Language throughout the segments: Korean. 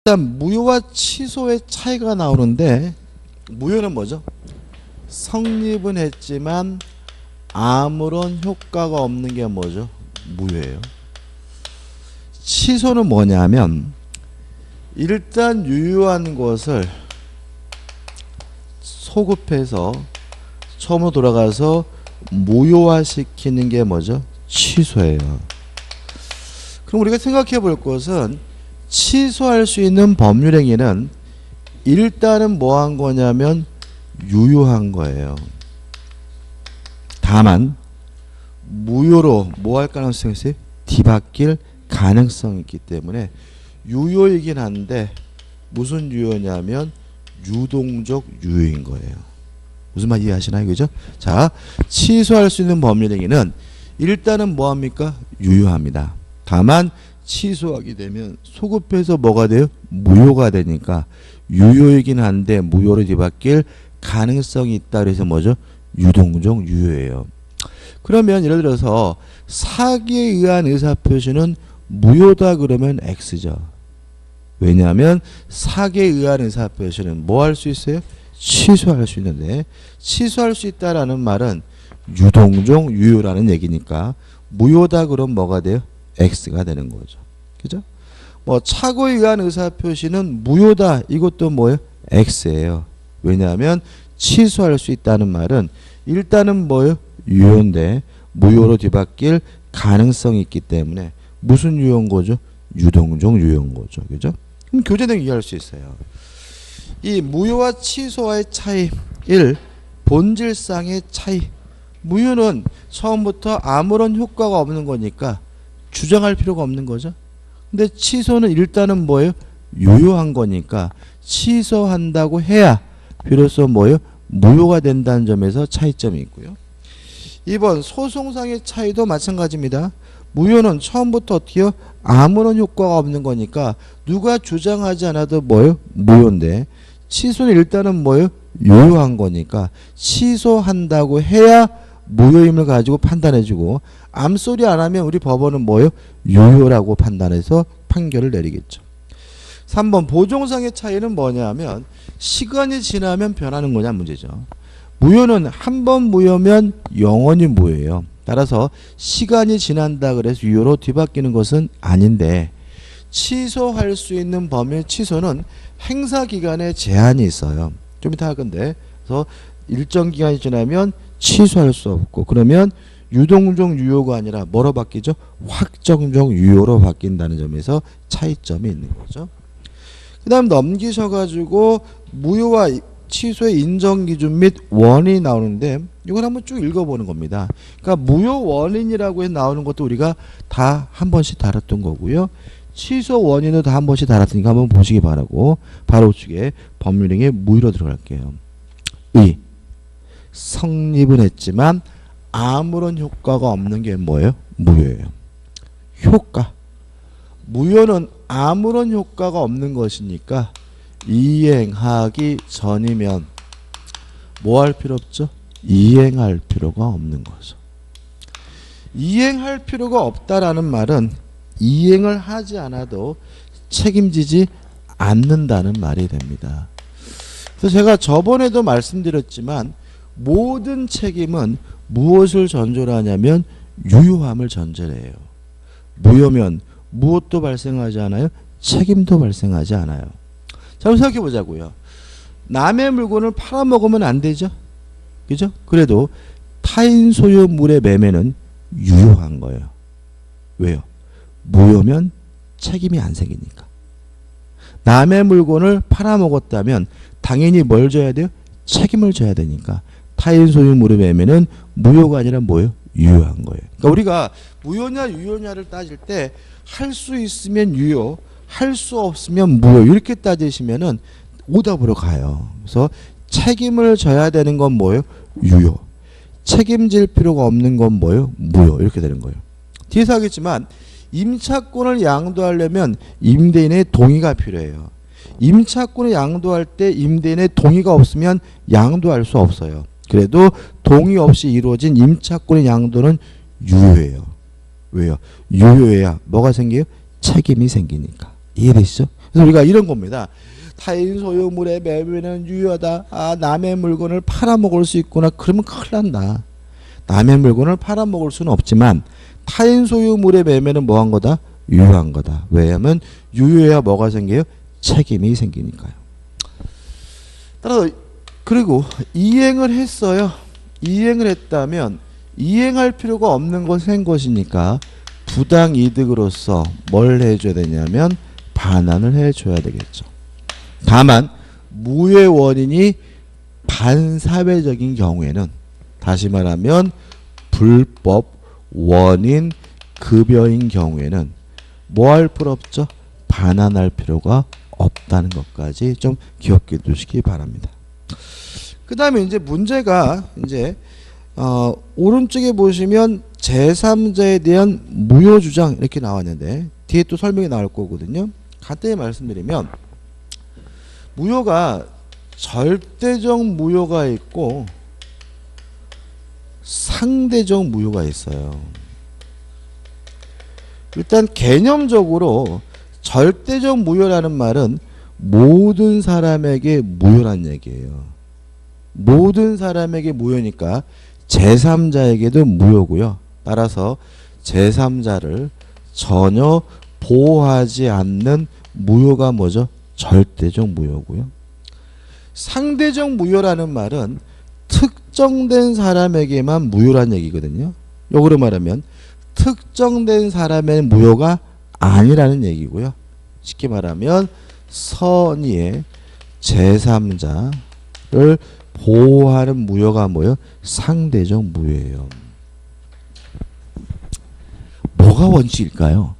일단 무효와 취소의 차이가 나오는데, 무효는 뭐죠? 성립은 했지만 아무런 효과가 없는 게 뭐죠? 무효예요. 취소는 뭐냐면 일단 유효한 것을 소급해서 처음으로 돌아가서 무효화시키는 게 뭐죠? 취소예요. 그럼 우리가 생각해 볼 것은, 취소할 수 있는 법률행위는 일단은 뭐 한 거냐면 유효한 거예요. 다만 무효로 뭐 할 가능성이 있어요? 뒤바뀔 가능성이 있기 때문에 유효이긴 한데, 무슨 유효냐면 유동적 유효인 거예요. 무슨 말 이해하시나요? 그죠? 자, 취소할 수 있는 법률행위는 일단은 뭐 합니까? 유효합니다. 다만 취소하게 되면 소급해서 뭐가 돼요? 무효가 되니까 유효이긴 한데 무효로 뒤바뀔 가능성이 있다. 그래서 뭐죠? 유동적 유효예요. 그러면 예를 들어서 사기에 의한 의사표시는 무효다 그러면 X죠. 왜냐하면 사기에 의한 의사표시는 뭐 할 수 있어요? 취소할 수 있는데, 취소할 수 있다라는 말은 유동적 유효라는 얘기니까 무효다 그러면 뭐가 돼요? X가 되는 거죠. 그죠? 뭐 착오에 의한 의사표시는 무효다, 이것도 뭐예요? X예요. 왜냐하면 취소할 수 있다는 말은 일단은 뭐예요? 유효인데 무효로 뒤바뀔 가능성이 있기 때문에 무슨 유효인 거죠? 유동적 유효인 거죠. 그죠? 그럼 교재는 이해할 수 있어요. 이 무효와 취소와의 차이 1. 본질상의 차이. 무효는 처음부터 아무런 효과가 없는 거니까 주장할 필요가 없는 거죠. 근데 취소는 일단은 뭐예요? 유효한 거니까 취소한다고 해야 비로소 뭐예요? 무효가 된다는 점에서 차이점이 있고요. 2번 소송상의 차이도 마찬가지입니다. 무효는 처음부터 어떻게요? 아무런 효과가 없는 거니까 누가 주장하지 않아도 뭐예요? 무효인데, 취소는 일단은 뭐예요? 유효한 거니까 취소한다고 해야 무효임을 가지고 판단해주고, 암소리 안 하면 우리 법원은 뭐예요? 유효라고 판단해서 판결을 내리겠죠. 3번 보종상의 차이는 뭐냐면 시간이 지나면 변하는 거냐 문제죠. 무효는 한 번 무효면 영원히 무효예요. 따라서 시간이 지난다 그래서 유효로 뒤바뀌는 것은 아닌데, 취소할 수 있는 범위 취소는 행사 기간에 제한이 있어요. 좀 이따 할 건데, 그래서 일정 기간이 지나면 취소할 수 없고, 그러면 유동적 유효가 아니라 뭐로 바뀌죠? 확정적 유효로 바뀐다는 점에서 차이점이 있는 거죠. 그 다음 넘기셔가지고 무효와 취소의 인정기준 및 원인이 나오는데, 이걸 한번 쭉 읽어보는 겁니다. 그러니까 무효 원인이라고 해서 나오는 것도 우리가 다 한 번씩 다뤘던 거고요. 취소 원인도 다 한 번씩 다뤘으니까 한번 보시기 바라고, 바로 우측에 법률행위에 무효로 들어갈게요. 의. 성립은 했지만 아무런 효과가 없는 게 뭐예요? 무효예요. 효과. 무효는 아무런 효과가 없는 것이니까 이행하기 전이면 뭐 할 필요 없죠? 이행할 필요가 없는 거죠. 이행할 필요가 없다라는 말은 이행을 하지 않아도 책임지지 않는다는 말이 됩니다. 그래서 제가 저번에도 말씀드렸지만 모든 책임은 무엇을 전제로 하냐면 유효함을 전제로 해요. 무효면 무엇도 발생하지 않아요? 책임도 발생하지 않아요. 자, 한번 생각해 보자고요. 남의 물건을 팔아먹으면 안 되죠? 그죠? 그래도 타인 소유물의 매매는 유효한 거예요. 왜요? 무효면 책임이 안 생기니까. 남의 물건을 팔아먹었다면 당연히 뭘 져야 돼요? 책임을 져야 되니까 타인 소유물의 매매는 무효가 아니라 뭐예요? 유효한 거예요. 그러니까 우리가 무효냐 유효냐를 따질 때 할 수 있으면 유효, 할 수 없으면 무효, 이렇게 따지시면은 오답으로 가요. 그래서 책임을 져야 되는 건 뭐예요? 유효. 책임질 필요가 없는 건 뭐예요? 무효. 이렇게 되는 거예요. 뒤에서 하겠지만 임차권을 양도하려면 임대인의 동의가 필요해요. 임차권을 양도할 때 임대인의 동의가 없으면 양도할 수 없어요. 그래도 동의 없이 이루어진 임차권의 양도는 유효해요. 왜요? 유효해야 뭐가 생겨요? 책임이 생기니까. 이해되시죠? 그래서 우리가 이런 겁니다. 타인 소유물의 매매는 유효하다. 아, 남의 물건을 팔아먹을 수 있구나. 그러면 큰일 난다. 남의 물건을 팔아먹을 수는 없지만 타인 소유물의 매매는 뭐한 거다? 유효한 거다. 왜냐하면 유효해야 뭐가 생겨요? 책임이 생기니까요. 따라서 그리고 이행을 했어요. 이행을 했다면 이행할 필요가 없는 것을 한 것이니까 부당이득으로서 뭘 해줘야 되냐면 반환을 해줘야 되겠죠. 다만 무효의 원인이 반사회적인 경우에는 다시 말하면 불법 원인 급여인 경우에는 뭐 할 필요 없죠? 반환할 필요가 없다는 것까지 좀 기억해 두시기 바랍니다. 그 다음에 이제 문제가 이제 오른쪽에 보시면 제3자에 대한 무효 주장 이렇게 나왔는데 뒤에 또 설명이 나올 거거든요. 간단히 말씀드리면 무효가 절대적 무효가 있고 상대적 무효가 있어요. 일단 개념적으로 절대적 무효라는 말은 모든 사람에게 무효란 얘기예요. 모든 사람에게 무효니까 제3자에게도 무효고요. 따라서 제3자를 전혀 보호하지 않는 무효가 뭐죠? 절대적 무효고요. 상대적 무효라는 말은 특정된 사람에게만 무효란 얘기거든요. 역으로 말하면 특정된 사람의 무효가 아니라는 얘기고요. 쉽게 말하면 선의의 제3자를 보호하는 무효가 뭐예요? 상대적 무효예요. 뭐가 원칙일까요?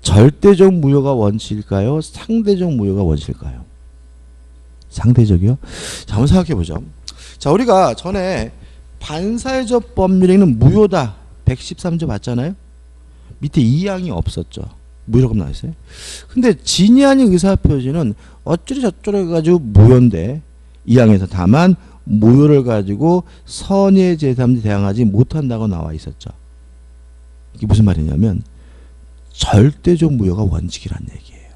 절대적 무효가 원칙일까요? 상대적 무효가 원칙일까요? 상대적이요? 자, 한번 생각해 보죠. 자, 우리가 전에 반사회적 법률에는 무효다 113조 봤잖아요. 밑에 이항이 없었죠. 무효라고 나왔어요. 근데 진위 아닌 의사표시는 어쩌리 저쩌리 해가지고 무효인데 이항에서 다만 무효를 가지고 선의의 제3자 대항하지 못한다고 나와 있었죠. 이게 무슨 말이냐면 절대적 무효가 원칙이란 얘기예요.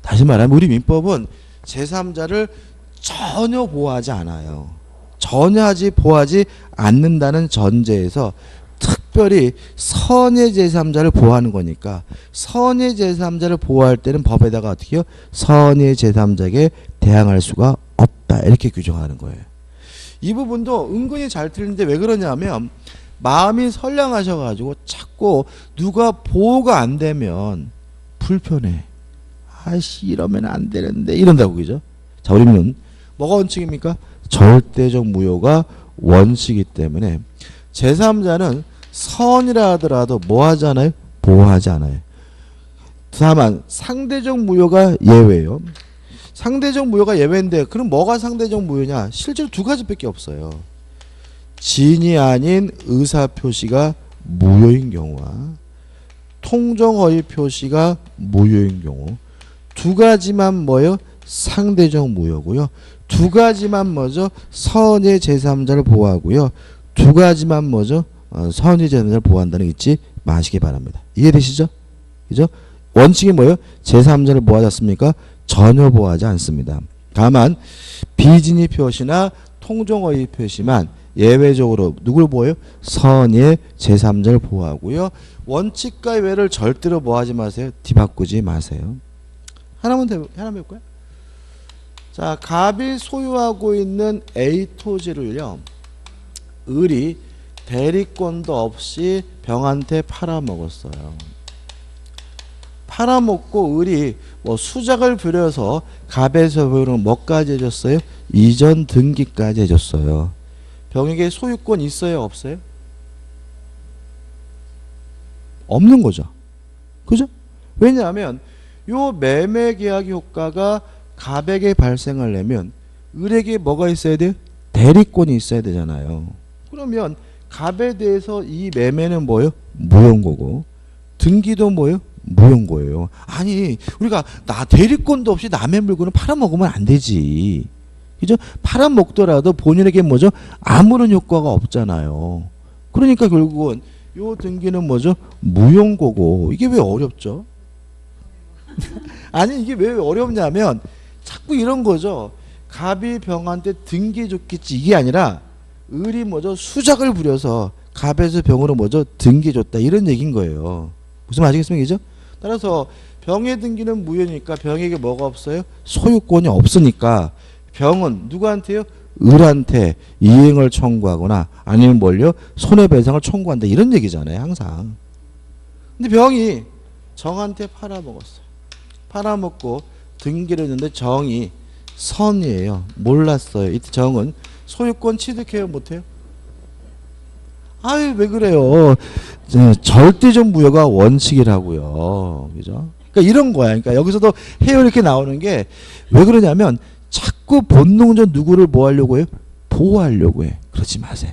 다시 말하면 우리 민법은 제3자를 전혀 보호하지 않아요. 전혀 보호하지 않는다는 전제에서 특별히 선의 제3자를 보호하는 거니까 선의 제3자를 보호할 때는 법에다가 어떻게 해요? 선의 제3자에게 대항할 수가 없다. 이렇게 규정하는 거예요. 이 부분도 은근히 잘 틀리는데 왜 그러냐면 마음이 선량하셔가지고 자꾸 누가 보호가 안 되면 불편해. 아이씨 이러면 안 되는데 이런다고 그죠? 자, 우리는 뭐가 원칙입니까? 절대적 무효가 원칙이기 때문에 제3자는 선이라 하더라도 뭐 하잖아요? 보호하지 않아요. 다만 상대적 무효가 예외예요. 상대적 무효가 예외인데 그럼 뭐가 상대적 무효냐? 실제로 두 가지밖에 없어요. 진이 아닌 의사표시가 무효인 경우와 통정허위 표시가 무효인 경우 두 가지만 뭐예요? 상대적 무효고요. 두 가지만 뭐죠? 선의 제3자를 보호하고요. 두 가지만 뭐죠? 선의 제3자를 보호한다는 거 잊지 마시기 바랍니다. 이해되시죠? 그죠? 원칙이 뭐예요? 제3자를 보호하지 않습니까? 전혀 보호하지 않습니다. 다만 비진위 표시나 통정허위 표시만 예외적으로 누굴 보호해요? 선의 제3자를 보호하고요. 원칙과 예외를 절대로 뭐하지 마세요? 뒤바꾸지 마세요. 하나만 해볼까요? 자, 갑이 소유하고 있는 A 토지를요, 을이 대리권도 없이 병한테 팔아먹었어요. 팔아먹고 을이 뭐 수작을 부려서 갑에서 보이는 뭐까지 해줬어요? 이전 등기까지 해줬어요. 병에게 소유권 있어요? 없어요? 없는 거죠. 그죠? 왜냐하면 요 매매 계약 효과가 갑에게 발생하려면 을에게 뭐가 있어야 돼요? 대리권이 있어야 되잖아요. 그러면 갑에 대해서 이 매매는 뭐예요? 무효인 거고 등기도 뭐예요? 무효인 거예요. 아니 우리가 대리권도 없이 남의 물건을 팔아먹으면 안 되지. 그죠? 팔아먹더라도 본인에게 뭐죠? 아무런 효과가 없잖아요. 그러니까 결국은 요 등기는 뭐죠? 무효인 거고 이게 왜 어렵죠? 아니 이게 왜 어렵냐면 자꾸 이런 거죠. 갑이 병한테 등기 줬겠지 이게 아니라 을이 뭐죠? 수작을 부려서 갑에서 병으로 뭐죠? 등기 줬다 이런 얘기인 거예요. 무슨 아시겠습니까? 따라서 병의 등기는 무효니까 병에게 뭐가 없어요? 소유권이 없으니까 병은 누구한테요? 을한테 이행을 청구하거나 아니면 뭘요? 손해배상을 청구한다 이런 얘기잖아요 항상. 근데 병이 정한테 팔아먹었어요. 팔아먹고 등기를 했는데 정이 선이에요. 몰랐어요. 이때 정은 소유권 취득해요 못해요? 아유 왜 그래요? 절대적 무효가 원칙이라고요. 그죠? 그러니까 이런 거야. 그러니까 여기서도 해요 이렇게 나오는 게 왜 그러냐면 자꾸 본능적 누구를 뭐 하려고 해요? 보호하려고 해. 그러지 마세요.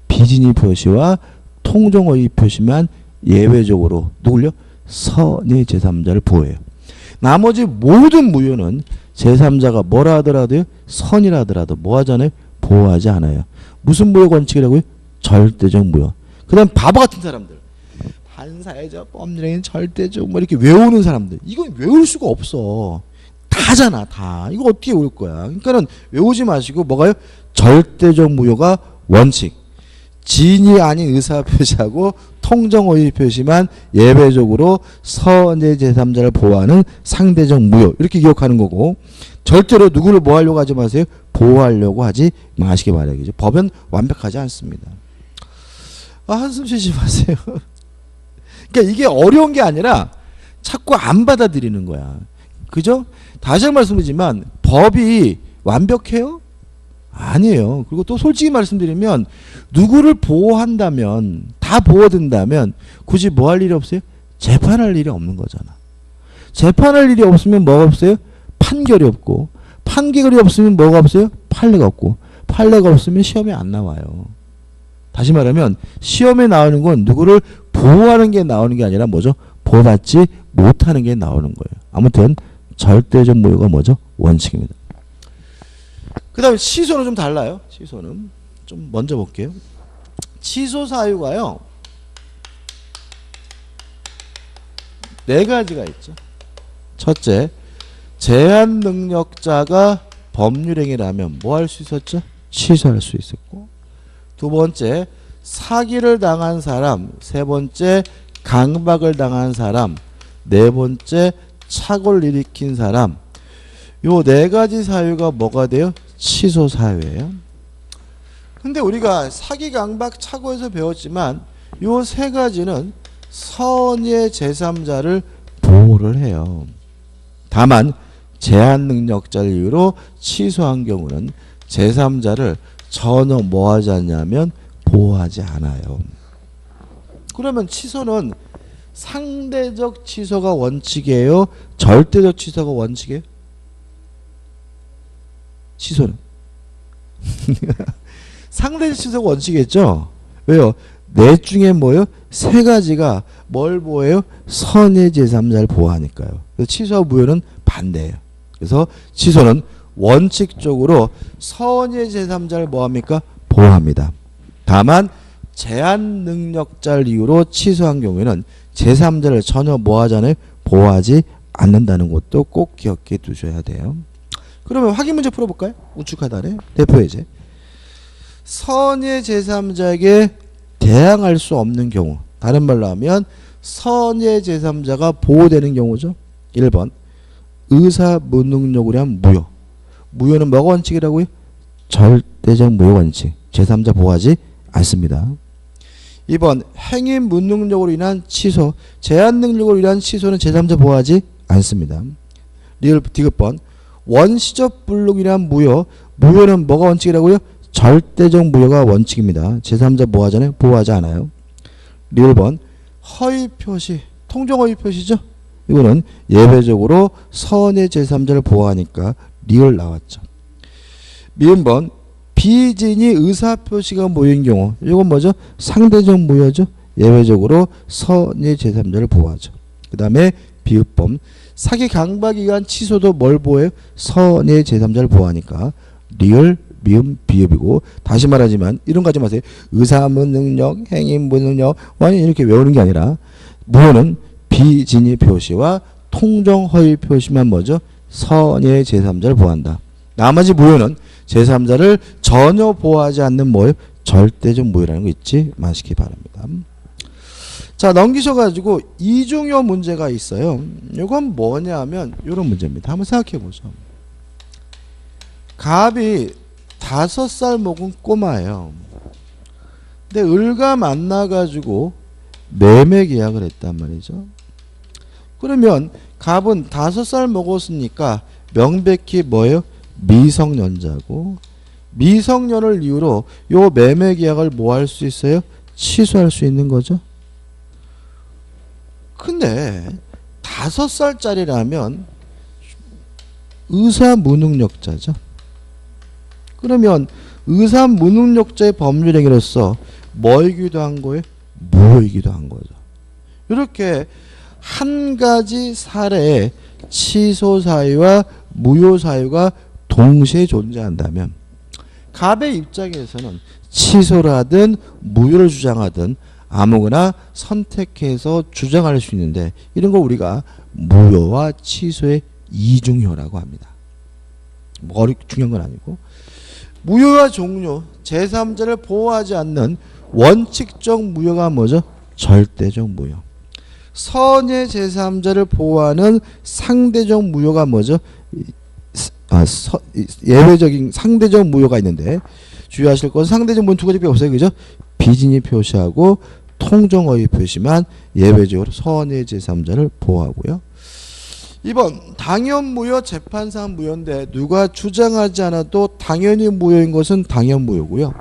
비진이 표시와 통정어의 표시만 예외적으로 누굴요? 선의 제3자를 보호해요. 나머지 모든 무효는 제3자가 뭐라 하더라도요? 선이라 하더라도 뭐 하잖아요? 보호하지 않아요. 무슨 무효 원칙이라고요? 절대적 무효. 그 다음 바보 같은 사람들. 반사회적 법률행위는 절대적 뭐 이렇게 외우는 사람들. 이건 외울 수가 없어. 다잖아 다. 이거 어떻게 외울 거야. 그러니까는 외우지 마시고 뭐가요? 절대적 무효가 원칙. 진이 아닌 의사 표시하고 통정호의 표시만 예외적으로 선의 제3자를 보호하는 상대적 무효 이렇게 기억하는 거고 절대로 누구를 뭐 하려고 하지 마세요. 보호하려고 하지 마시기 바라겠죠. 법은 완벽하지 않습니다. 한숨 쉬지 마세요. 그러니까 이게 어려운 게 아니라 자꾸 안 받아들이는 거야. 그죠? 다시 한 번 말씀드리지만 법이 완벽해요? 아니에요. 그리고 또 솔직히 말씀드리면 누구를 보호한다면 다 보호된다면 굳이 뭐 할 일이 없어요? 재판할 일이 없는 거잖아. 재판할 일이 없으면 뭐가 없어요? 판결이 없고 판결이 없으면 뭐가 없어요? 판례가 없고 판례가 없으면 시험에 안 나와요. 다시 말하면 시험에 나오는 건 누구를 보호하는 게 나오는 게 아니라 뭐죠? 보호받지 못하는 게 나오는 거예요. 아무튼 절대적 무효가 뭐죠? 원칙입니다. 그 다음에 취소는 좀 달라요. 취소는 좀 먼저 볼게요. 취소 사유가요 4가지가 있죠. 첫째, 제한 능력자가 법률행위라면 뭐 할 수 있었죠? 취소할 수 있었고, 두 번째, 사기를 당한 사람, 세 번째, 강박을 당한 사람, 네 번째, 착오를 일으킨 사람. 요 4가지 사유가 뭐가 돼요? 취소 사유예요. 근데 우리가 사기, 강박, 착오에서 배웠지만 요 3가지는 선의 제3자를 보호를 해요. 다만 제한 능력자를 이유로 취소한 경우는 제3자를 전혀 뭐하지 않냐면 보호하지 않아요. 그러면 취소는 상대적 취소가 원칙이에요? 절대적 취소가 원칙이에요? 취소는 상대적 취소가 원칙이겠죠? 왜요? 넷 중에 뭐예요? 3가지가 뭘 보호해요? 선의 제3자를 보호하니까요. 그래서 취소와 무효는 반대예요. 그래서 취소는 원칙적으로 선의 제3자를 뭐합니까? 보호합니다. 다만 제한 능력자를 이유로 취소한 경우에는 제3자를 전혀 뭐하잖아요? 보호하지 않는다는 것도 꼭 기억해 두셔야 돼요. 그러면 확인 문제 풀어볼까요? 우측 하단에 대표 예제. 선의 제3자에게 대항할 수 없는 경우, 다른 말로 하면 선의 제3자가 보호되는 경우죠. 1번 의사 무능력으로 한 무효. 무효는 뭐가 원칙이라고요? 절대적 무효 원칙. 제3자 보호하지 않습니다. 2번 행위 무능력으로 인한 취소. 제한 능력으로 인한 취소는 제3자 보호하지 않습니다. 리얼 디귿번 원시적 불능이란 무효. 무효는 뭐가 원칙이라고요? 절대적 무효가 원칙입니다. 제3자 보호하잖아요. 보호하지 않아요. 리얼번 허위 표시. 통정 허위 표시죠. 이거는 예외적으로 선의 제3자를 보호하니까 리얼 나왔죠. 미음번 비진이 의사표시가 모인 경우. 이건 뭐죠? 상대적 무효죠. 예외적으로 선의 제3자를 보호하죠. 그 다음에 비읍범 사기 강박에 의한 취소도 뭘 보호해요? 선의 제3자를 보호하니까 리얼 미음 비읍이고, 다시 말하지만 이런 거 하지 마세요. 의사 무능력, 행위 무능력 완전히 이렇게 외우는 게 아니라 무효는 비진의 표시와 통정 허위 표시만 뭐죠? 선의 제3자를 보호한다. 나머지 무효는 제3자를 전혀 보호하지 않는 뭐예요? 절대적 무효라는 거 잊지 마시기 바랍니다. 자, 넘기셔가지고 이중요 문제가 있어요. 이건 뭐냐면 이런 문제입니다. 한번 생각해 보죠. 갑이 5살 먹은 꼬마예요. 근데 을과 만나가지고 매매 계약을 했단 말이죠. 그러면 갑은 5살 먹었으니까 명백히 뭐예요? 미성년자고, 미성년을 이유로 요 매매 계약을 뭐 할 수 있어요? 취소할 수 있는 거죠. 근데 5살짜리라면 의사무능력자죠. 그러면 의사무능력자의 법률행위로서 뭐이기도 한 거예요? 무효이기도 한 거죠. 이렇게 한 가지 사례에 취소 사유와 무효 사유가 동시에 존재한다면 갑의 입장에서는 취소를 하든 무효를 주장하든 아무거나 선택해서 주장할 수 있는데, 이런 거 우리가 무효와 취소의 이중효라고 합니다. 뭐 중요한 건 아니고, 무효와 종료, 제3자를 보호하지 않는 원칙적 무효가 뭐죠? 절대적 무효. 선의 제3자를 보호하는 상대적 무효가 뭐죠? 예외적인 상대적 무효가 있는데, 주의하실 것은 상대적 무효는 두 가지밖에 없어요. 그죠? 비진이 표시하고 통정어의 표시만 예외적으로 선의 제3자를 보호하고요. 2번 당연무효, 재판상 무효인데 누가 주장하지 않아도 당연히 무효인 것은 당연무효고요.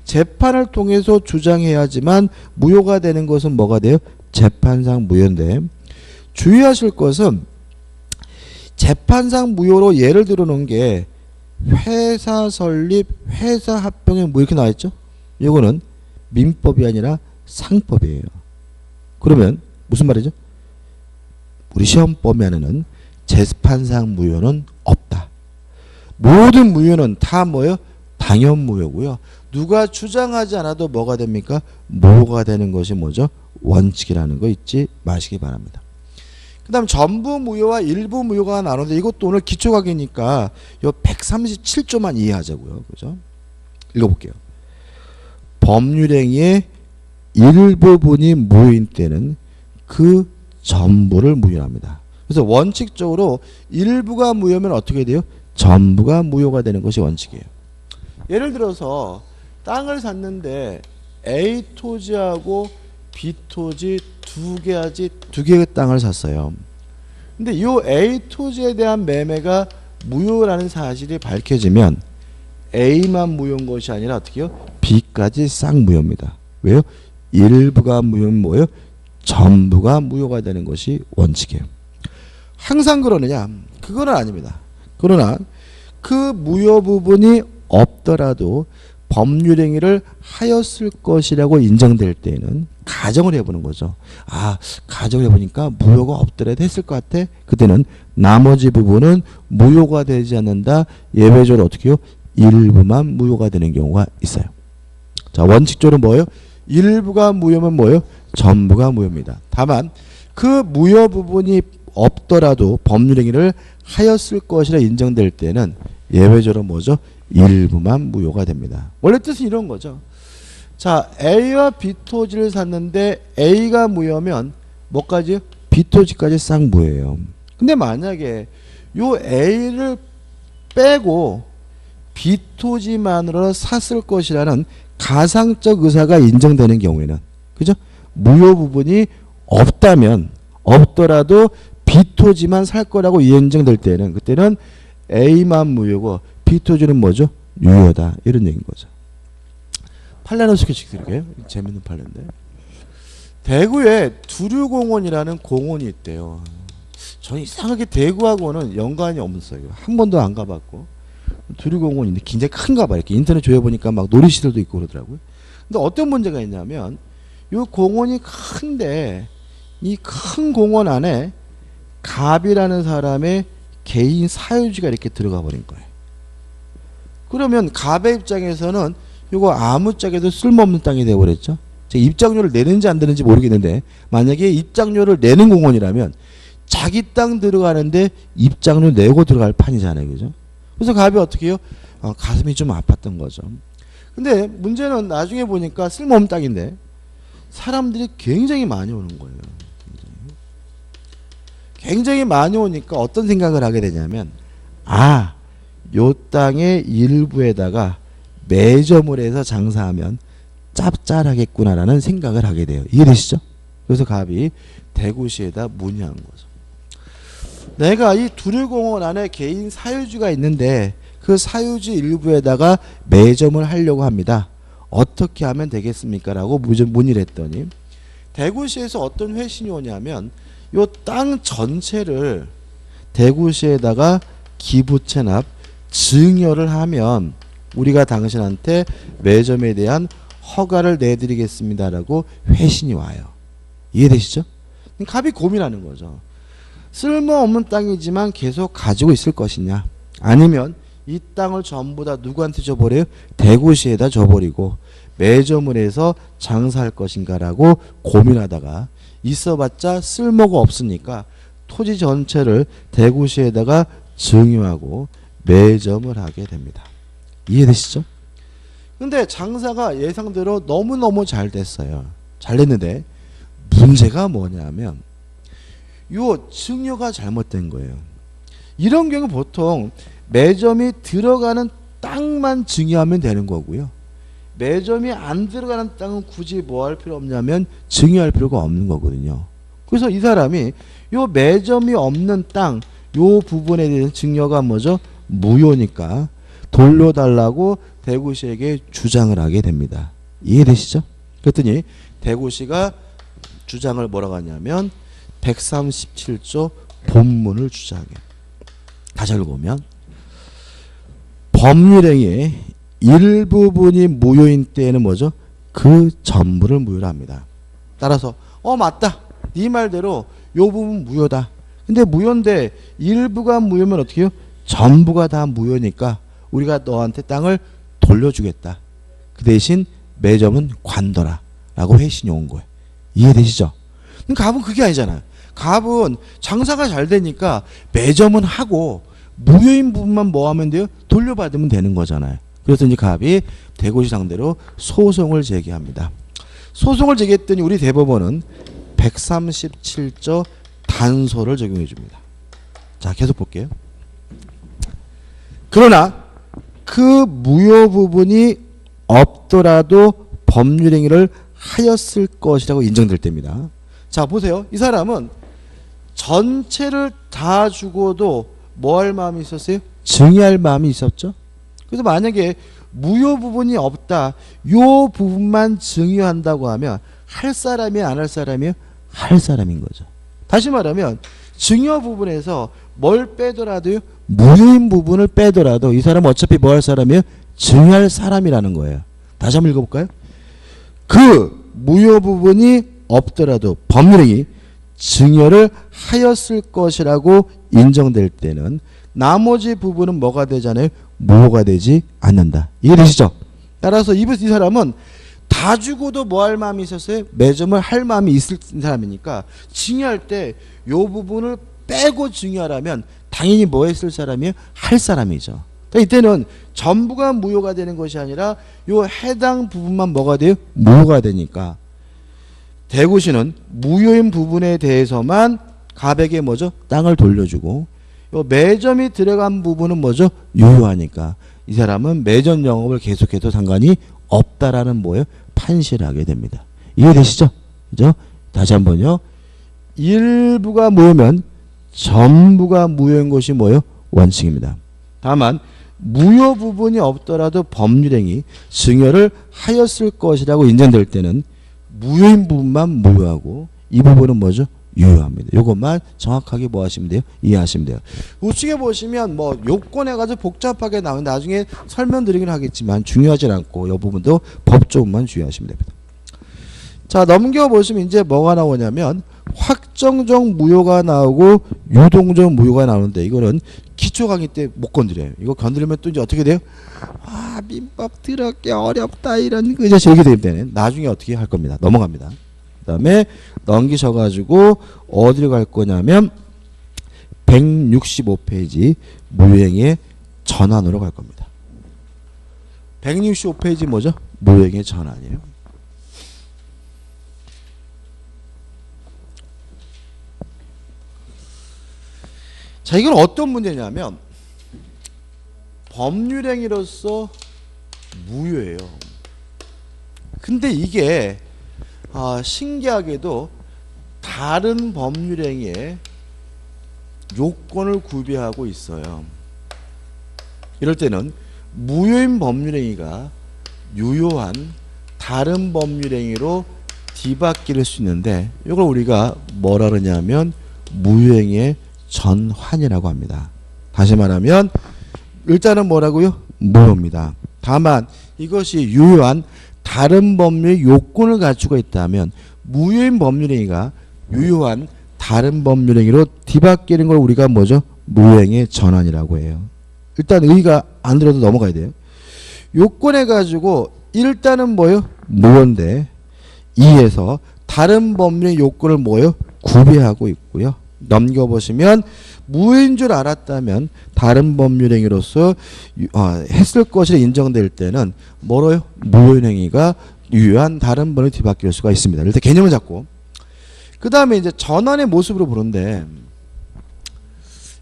재판을 통해서 주장해야지만 무효가 되는 것은 뭐가 돼요? 재판상 무효인데, 주의하실 것은 재판상 무효로 예를 들어 놓은 게 회사 설립, 회사 합병의 무효 이렇게 나와 있죠. 이거는 민법이 아니라 상법이에요. 그러면 무슨 말이죠? 우리 시험 보면은 재판상 무효는 없다. 모든 무효는 다 뭐예요? 당연 무효고요. 누가 주장하지 않아도 뭐가 됩니까? 무효가 되는 것이 뭐죠? 원칙이라는 거 잊지 마시기 바랍니다. 그 다음 전부 무효와 일부 무효가 나오는데, 이것도 오늘 기초각이니까 요 137조만 이해하자고요. 그죠? 읽어볼게요. 법률행위의 일부분이 무효인 때는 그 전부를 무효합니다. 그래서 원칙적으로 일부가 무효면 어떻게 돼요? 전부가 무효가 되는 것이 원칙이에요. 예를 들어서 땅을 샀는데 A 토지하고 B 토지 두 개의 땅을 샀어요. 근데 이 A 토지에 대한 매매가 무효라는 사실이 밝혀지면 A만 무효인 것이 아니라 어떻게 해요? B까지 싹 무효입니다. 왜요? 일부가 무효면 뭐예요? 전부가 무효가 되는 것이 원칙이에요. 항상 그러느냐? 그건 아닙니다. 그러나 그 무효 부분이 없더라도 법률행위를 하였을 것이라고 인정될 때에는 가정을 해보는 거죠. 아, 가정을 해보니까 무효가 없더라도 했을 것 같아. 그때는 나머지 부분은 무효가 되지 않는다. 예외적으로 어떻게 해요? 일부만 무효가 되는 경우가 있어요. 자, 원칙적으로 뭐예요? 일부가 무효면 뭐예요? 전부가 무효입니다. 다만 그 무효 부분이 없더라도 법률행위를 하였을 것이라 인정될 때는 예외적으로 뭐죠? 일부만 무효가 됩니다. 원래 뜻은 이런 거죠. 자, A와 B 토지를 샀는데 A가 무효면 뭐까지? B 토지까지 싹 무효예요. 근데 만약에 요 A를 빼고 B 토지만으로 샀을 것이라는 가상적 의사가 인정되는 경우에는, 그죠? 무효 부분이 없더라도 B 토지만 살 거라고 인정될 때는, 그때는 A만 무효고 B 토지는 뭐죠? 유효다. 이런 얘기인 거죠. 판례 하나 소개씩 드릴게요. 재밌는 판례인데. 대구에 두류공원이라는 공원이 있대요. 저는 이상하게 대구하고는 연관이 없어요. 한 번도 안 가봤고. 두류공원인데 굉장히 큰가 봐요. 이렇게 인터넷 조회해보니까 막 놀이시설도 있고 그러더라고요. 근데 어떤 문제가 있냐면, 이 공원이 큰데 이 큰 공원 안에 갑이라는 사람의 개인 사유지가 이렇게 들어가 버린 거예요. 그러면 갑의 입장에서는 이거 아무짝에도 쓸모없는 땅이 되어버렸죠. 입장료를 내는지 안 내는지 모르겠는데, 만약에 입장료를 내는 공원이라면 자기 땅 들어가는데 입장료 내고 들어갈 판이잖아요. 그죠? 그래서 갑이 어떻게 해요? 가슴이 좀 아팠던 거죠. 근데 문제는 나중에 보니까 쓸모없는 땅인데 사람들이 굉장히 많이 오는 거예요. 굉장히 많이 오니까 어떤 생각을 하게 되냐면 요 땅의 일부에다가 매점을 해서 장사하면 짭짤하겠구나라는 생각을 하게 돼요. 이해되시죠? 그래서 갑이 대구시에다 문의한 거죠. 내가 이 두류공원 안에 개인 사유지가 있는데 그 사유지 일부에다가 매점을 하려고 합니다. 어떻게 하면 되겠습니까? 라고 문의를 했더니 대구시에서 어떤 회신이 오냐면 요 땅 전체를 대구시에다가 기부 체납 증여를 하면 우리가 당신한테 매점에 대한 허가를 내드리겠습니다라고 회신이 와요. 이해되시죠? 갑이 고민하는 거죠. 쓸모없는 땅이지만 계속 가지고 있을 것이냐, 아니면 이 땅을 전부 다 누구한테 줘버려요? 대구시에다 줘버리고 매점을 해서 장사할 것인가라고 고민하다가 있어봤자 쓸모가 없으니까 토지 전체를 대구시에다가 증여하고 매점을 하게 됩니다. 이해되시죠? 근데 장사가 예상대로 너무너무 잘 됐어요. 잘 됐는데 문제가 뭐냐면 요 증여가 잘못된 거예요. 이런 경우 보통 매점이 들어가는 땅만 증여하면 되는 거고요. 매점이 안 들어가는 땅은 굳이 뭐 할 필요 없냐면 증여할 필요가 없는 거거든요. 그래서 이 사람이 요 매점이 없는 땅 요 부분에 대한 증여가 뭐죠? 무효니까 돌려달라고 대구시에게 주장을 하게 됩니다. 이해되시죠? 그랬더니 대구시가 주장을 뭐라고 하냐면 137조 본문을 주장해. 다시 읽어보면 법률행위의 일부분이 무효인 때에는 뭐죠? 그 전부를 무효로 합니다. 따라서 맞다. 네 말대로 요 부분 무효다. 근데 무효인데 일부가 무효면 어떻게 해요? 전부가 다 무효니까 우리가 너한테 땅을 돌려주겠다. 그 대신 매점은 관둬라 라고 회신이 온 거예요. 이해되시죠? 갑은 그게 아니잖아요. 갑은 장사가 잘 되니까 매점은 하고 무효인 부분만 뭐 하면 돼요? 돌려받으면 되는 거잖아요. 그래서 이제 갑이 대구시 상대로 소송을 제기합니다. 소송을 제기했더니 우리 대법원은 137조 단소를 적용해 줍니다. 자, 계속 볼게요. 그러나 그 무효 부분이 없더라도 법률행위를 하였을 것이라고 인정될 때입니다. 자, 보세요. 이 사람은 전체를 다 주고도 뭐 할 마음이 있었어요? 증여할 마음이 있었죠. 그래서 만약에 무효 부분이 없다, 요 부분만 증여한다고 하면 할 사람이야, 안 할 사람이야? 할 사람인 거죠. 다시 말하면 증여 부분에서 뭘 빼더라도요, 무효인 부분을 빼더라도 이 사람은 어차피 뭐 할 사람이에요? 증여할 사람이라는 거예요. 다시 한번 읽어볼까요? 그 무효 부분이 없더라도 법률행위 증여를 하였을 것이라고 인정될 때는 나머지 부분은 뭐가 되잖아요? 무효가 되지 않는다. 이해되시죠? 따라서 이 사람은 다 주고도 뭐 할 마음이 있었어요? 매점을 할 마음이 있을 사람이니까 증여할 때 요 부분을 빼고 증여하라면 당연히 뭐 했을 사람이에요? 할 사람이죠. 그러니까 이때는 전부가 무효가 되는 것이 아니라 요 해당 부분만 뭐가 돼요? 무효가 되니까 대구시는 무효인 부분에 대해서만 갑에게 뭐죠? 땅을 돌려주고 요 매점이 들어간 부분은 뭐죠? 유효하니까 이 사람은 매점 영업을 계속해도 상관이 없다라는 뭐예요? 판시를 하게 됩니다. 이해되시죠? 그죠? 다시 한번요. 일부가 무효면 전부가 무효인 것이 뭐예요? 원칙입니다. 다만 무효 부분이 없더라도 법률행위 증여를 하였을 것이라고 인정될 때는 무효인 부분만 무효하고 이 부분은 뭐죠? 유효합니다. 이것만 정확하게 뭐 하시면 돼요? 이해하시면 돼요. 우측에 보시면 뭐 요건에 가지고 복잡하게 나오는 나중에 설명드리긴 하겠지만 중요하진 않고 이 부분도 법조문만 주의하시면 됩니다. 자, 넘겨보시면 이제 뭐가 나오냐면 확정적 무효가 나오고 유동적 무효가 나오는데 이거는 기초 강의 때 못 건드려요. 이거 건드리면 또 이제 어떻게 돼요? 민법 더럽게 어렵다 이런 이제 제기될 때는 나중에 어떻게 할 겁니다. 넘어갑니다. 그 다음에 넘기셔가지고 어디로 갈 거냐면 165페이지 무효행의 전환으로 갈 겁니다. 165페이지 뭐죠? 무효행의 전환이에요. 자, 이건 어떤 문제냐면 법률행위로서 무효예요. 근데 이게 신기하게도 다른 법률행위에 요건을 구비하고 있어요. 이럴 때는 무효인 법률행위가 유효한 다른 법률행위로 뒤바뀔 수 있는데 이걸 우리가 뭐라 그러냐면 무효행위의 전환이라고 합니다. 다시 말하면 일단은 뭐라고요? 무효입니다. 다만 이것이 유효한 다른 법률의 요건을 갖추고 있다면 무효인 법률행위가 유효한 다른 법률행위로 뒤바뀌는 걸 우리가 뭐죠? 무효행위의 전환이라고 해요. 일단 의의가 안 들어도 넘어가야 돼요. 요건해 가지고 일단은 뭐요? 무효인데 2에서 다른 법률의 요건을 뭐요? 구비하고 있고요. 넘겨보시면 무효인 줄 알았다면 다른 법률행위로서 했을 것이 인정될 때는 뭐로요? 무효인 행위가 유효한 다른 법률에 뒤바뀔 수가 있습니다. 일단 개념을 잡고 그 다음에 이제 전환의 모습으로 보는데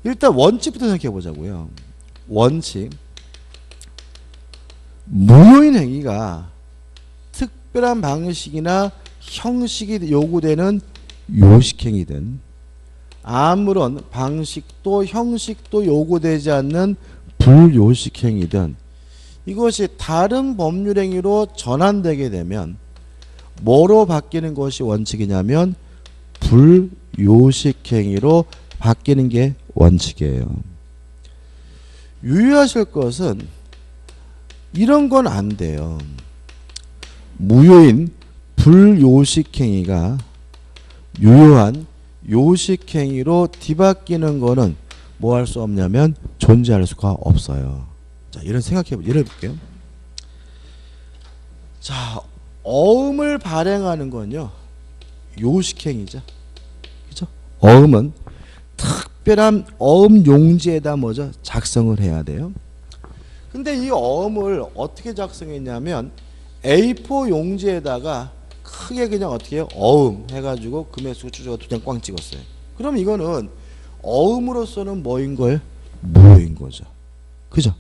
일단 원칙부터 생각해 보자고요. 원칙. 무효인 행위가 특별한 방식이나 형식이 요구되는 요식행위든 아무런 방식도 형식도 요구되지 않는 불요식행위든 이것이 다른 법률행위로 전환되게 되면 뭐로 바뀌는 것이 원칙이냐면 불요식행위로 바뀌는 게 원칙이에요. 유의하실 것은 이런 건 안 돼요. 무효인 불요식행위가 유효한 요식행위로 뒤바뀌는 거는 뭐 할 수 없냐면 존재할 수가 없어요. 자, 이런 예를 볼게요. 자, 어음을 발행하는 건요 요식행위죠. 그죠? 어음은 특별한 어음 용지에다 뭐죠? 작성을 해야 돼요. 근데 이 어음을 어떻게 작성했냐면 A4 용지에다가 크게 그냥 어떻게 해요? 어음 해가지고 금액수 추적해서 그냥 꽝 찍었어요. 그럼 이거는 어음으로서는 뭐인 거예요? 무효인 거죠. 그죠?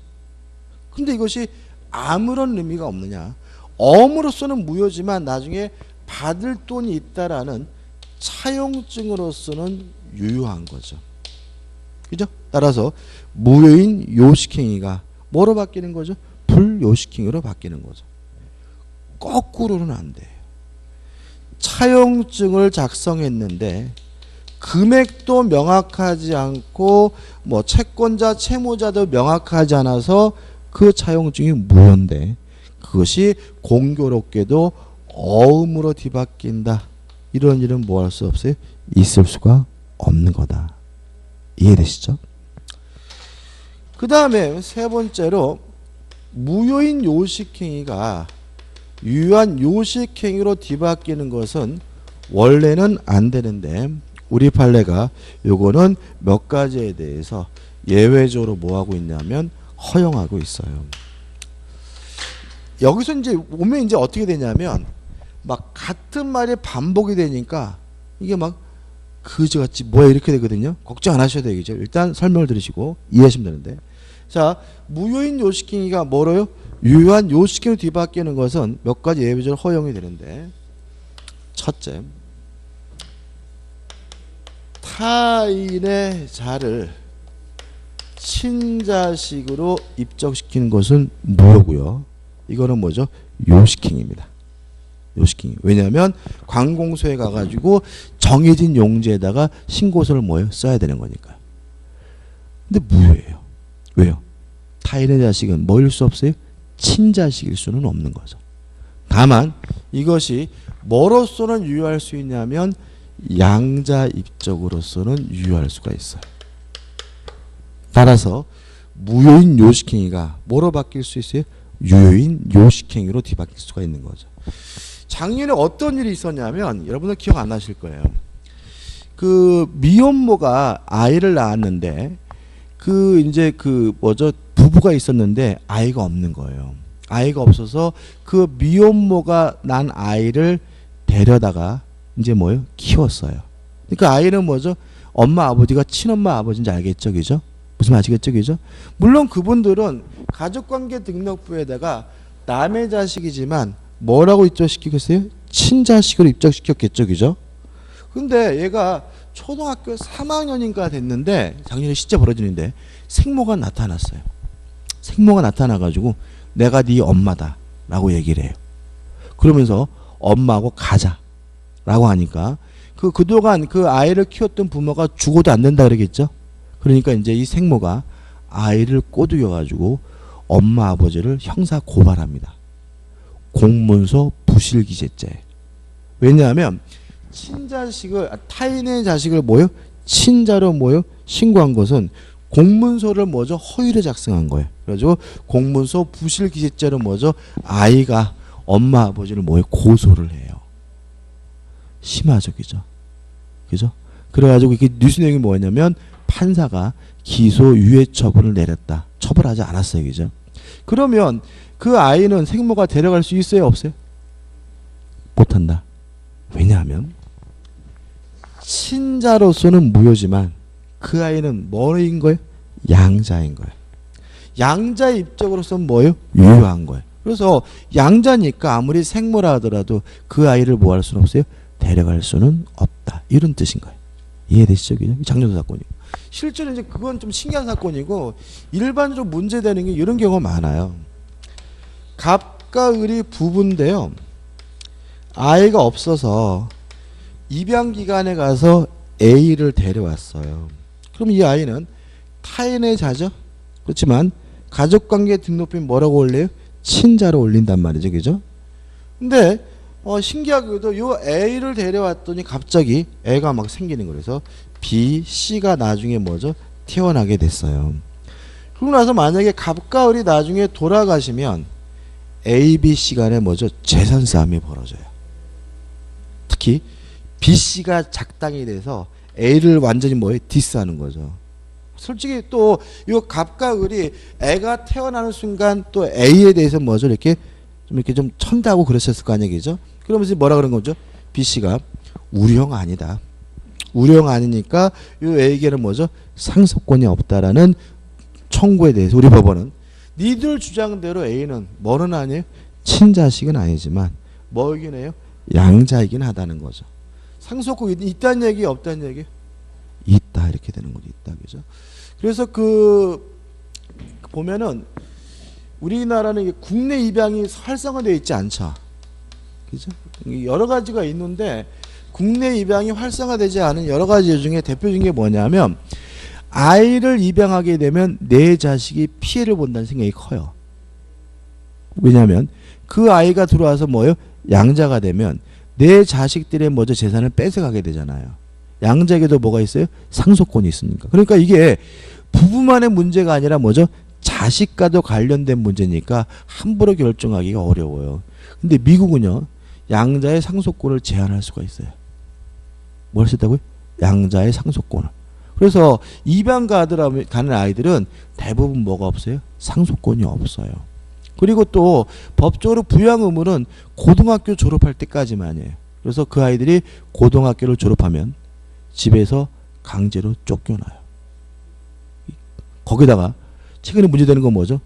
근데 이것이 아무런 의미가 없느냐? 어음으로서는 무효지만 나중에 받을 돈이 있다라는 차용증으로서는 유효한 거죠. 그죠? 따라서 무효인 요식행위가 뭐로 바뀌는 거죠? 불요식행위로 바뀌는 거죠. 거꾸로는 안 돼요. 차용증을 작성했는데 금액도 명확하지 않고 뭐 채권자, 채무자도 명확하지 않아서 그 차용증이 무효인데 그것이 공교롭게도 어음으로 뒤바뀐다. 이런 일은 뭐 할 수 없어요? 있을 수가 없는 거다. 이해되시죠? 그 다음에 세 번째로 무효인 요식행위가 유효한 요식행위로 뒤바뀌는 것은 원래는 안 되는데 우리 판례가 요거는 몇 가지에 대해서 예외적으로 뭐 하고 있냐면 허용하고 있어요. 여기서 이제 오면 이제 어떻게 되냐면 막 같은 말이 반복이 되니까 이게 막 그지같이 뭐야 이렇게 되거든요. 걱정 안 하셔도 되겠죠. 일단 설명을 들으시고 이해하시면 되는데 자 무효인 요식행위가 뭐로요? 유효한 요식행위로 뒤바뀌는 것은 몇 가지 예외적으로 허용이 되는데 첫째 타인의 자를 친자식으로 입적시키는 것은 무효고요. 이거는 뭐죠? 요식행위입니다. 요식행위. 왜냐하면 관공서에 가가지고 정해진 용지에다가 신고서를 뭐예요? 써야 되는 거니까요. 근데 무효예요. 왜요? 타인의 자식은 뭐일 수 없어요? 친자식일 수는 없는 거죠. 다만 이것이 뭐로서는 유효할 수 있냐면 양자 입적으로서는 유효할 수가 있어요. 따라서 무효인 요식행위가 뭐로 바뀔 수 있어요? 유효인 요식행위로 뒤바뀔 수가 있는 거죠. 작년에 어떤 일이 있었냐면 여러분들 기억 안 나실 거예요. 그 미혼모가 아이를 낳았는데 그 이제 그 뭐죠 부부가 있었는데 아이가 없는 거예요. 아이가 없어서 그 미혼모가 난 아이를 데려다가 이제 뭐요 키웠어요. 그러니까 아이는 뭐죠 엄마 아버지가 친엄마 아버지인지 알겠죠, 그죠? 무슨 말 아시겠죠, 그죠? 물론 그분들은 가족관계 등록부에다가 남의 자식이지만 뭐라고 입적시키겠어요? 친자식으로 입적시켰겠죠, 그죠? 근데 얘가 초등학교 3학년인가 됐는데 작년에 실제 벌어지는데 생모가 나타났어요. 생모가 나타나가지고 내가 네 엄마다 라고 얘기를 해요. 그러면서 엄마하고 가자라고 하니까 그동안 그 아이를 키웠던 부모가 죽어도 안 된다 그러겠죠. 그러니까 이제 이 생모가 아이를 꼬드겨가지고 엄마 아버지를 형사 고발합니다. 공문서 부실기재죄. 왜냐하면 친자식을 타인의 자식을 뭐요? 친자로 뭐요? 신고한 것은 공문서를 뭐죠? 허위로 작성한 거예요. 그래가지고 공문서 부실기재죄로 뭐죠? 아이가 엄마 아버지를 뭐요? 고소를 해요. 심하죠, 그죠? 그죠? 그래가지고 이게 뉴스 내용이 뭐냐면 판사가 기소 유예 처분을 내렸다. 처벌하지 않았어요, 그죠? 그러면 그 아이는 생모가 데려갈 수 있어요, 없어요? 못한다. 왜냐하면 친자로서는 무효지만 그 아이는 뭐인 거예요? 양자인 거예요. 양자의 입장으로서는 뭐예요? 유효한 거예요. 그래서 양자니까 아무리 생모라 하더라도 그 아이를 뭐 할 수는 없어요? 데려갈 수는 없다. 이런 뜻인 거예요. 이해되시죠? 장년도 사건이고. 실제로 이제 그건 좀 신기한 사건이고 일반적으로 문제되는 게 이런 경우가 많아요. 갑과 을이 부부인데요. 아이가 없어서 입양기관에 가서 A를 데려왔어요. 그럼 이 아이는 타인의 자죠? 그렇지만 가족관계 등록부에 뭐라고 올려요? 친자로 올린단 말이죠. 그죠? 근데 신기하게도 요 A를 데려왔더니 갑자기 애가 막 생기는 거예요. 그래서 B, C가 나중에 뭐죠? 태어나게 됐어요. 그러고 나서 만약에 갑과 을이 나중에 돌아가시면 A, B, C 간에 뭐죠? 재산 싸움이 벌어져요. 특히 B, C가 작당이 돼서 A를 완전히 뭐에 디스하는 거죠. 솔직히 또 이 갑과 을이 애가 태어나는 순간 또 A에 대해서 뭐죠? 이렇게 좀 천다고 그러셨을 거 아니에요, 그죠? 그러면서 뭐라 그런 거죠? B, C가 우리 형 아니다. 우리 형 아니니까 이 A에게는 뭐죠? 상속권이 없다라는 청구에 대해서 우리 법원은 니들 주장대로 A는 뭐는 아니에요? 친자식은 아니지만 뭐이긴 해요? 양자이긴 하다는 거죠. 상속권이 있다는 얘기 없다는 얘기? 있다 이렇게 되는 거죠. 있다 그죠? 그래서 보면은 우리나라는 국내 입양이 활성화되어 있지 않죠. 그죠? 여러 가지가 있는데 국내 입양이 활성화되지 않은 여러 가지 중에 대표적인 게 뭐냐면 아이를 입양하게 되면 내 자식이 피해를 본다는 생각이 커요. 왜냐하면 그 아이가 들어와서 뭐예요? 양자가 되면 내 자식들의 먼저 재산을 뺏어가게 되잖아요. 양자에게도 뭐가 있어요? 상속권이 있으니까. 그러니까 이게 부부만의 문제가 아니라 뭐죠? 자식과도 관련된 문제니까 함부로 결정하기가 어려워요. 근데 미국은요. 양자의 상속권을 제한할 수가 있어요. 뭘 했다고요? 양자의 상속권을. 그래서 입양 가는 아이들은 대부분 뭐가 없어요? 상속권이 없어요. 그리고 또 법적으로 부양 의무는 고등학교 졸업할 때까지만이에요. 그래서 그 아이들이 고등학교를 졸업하면 집에서 강제로 쫓겨나요. 거기다가 최근에 문제되는 건 뭐죠?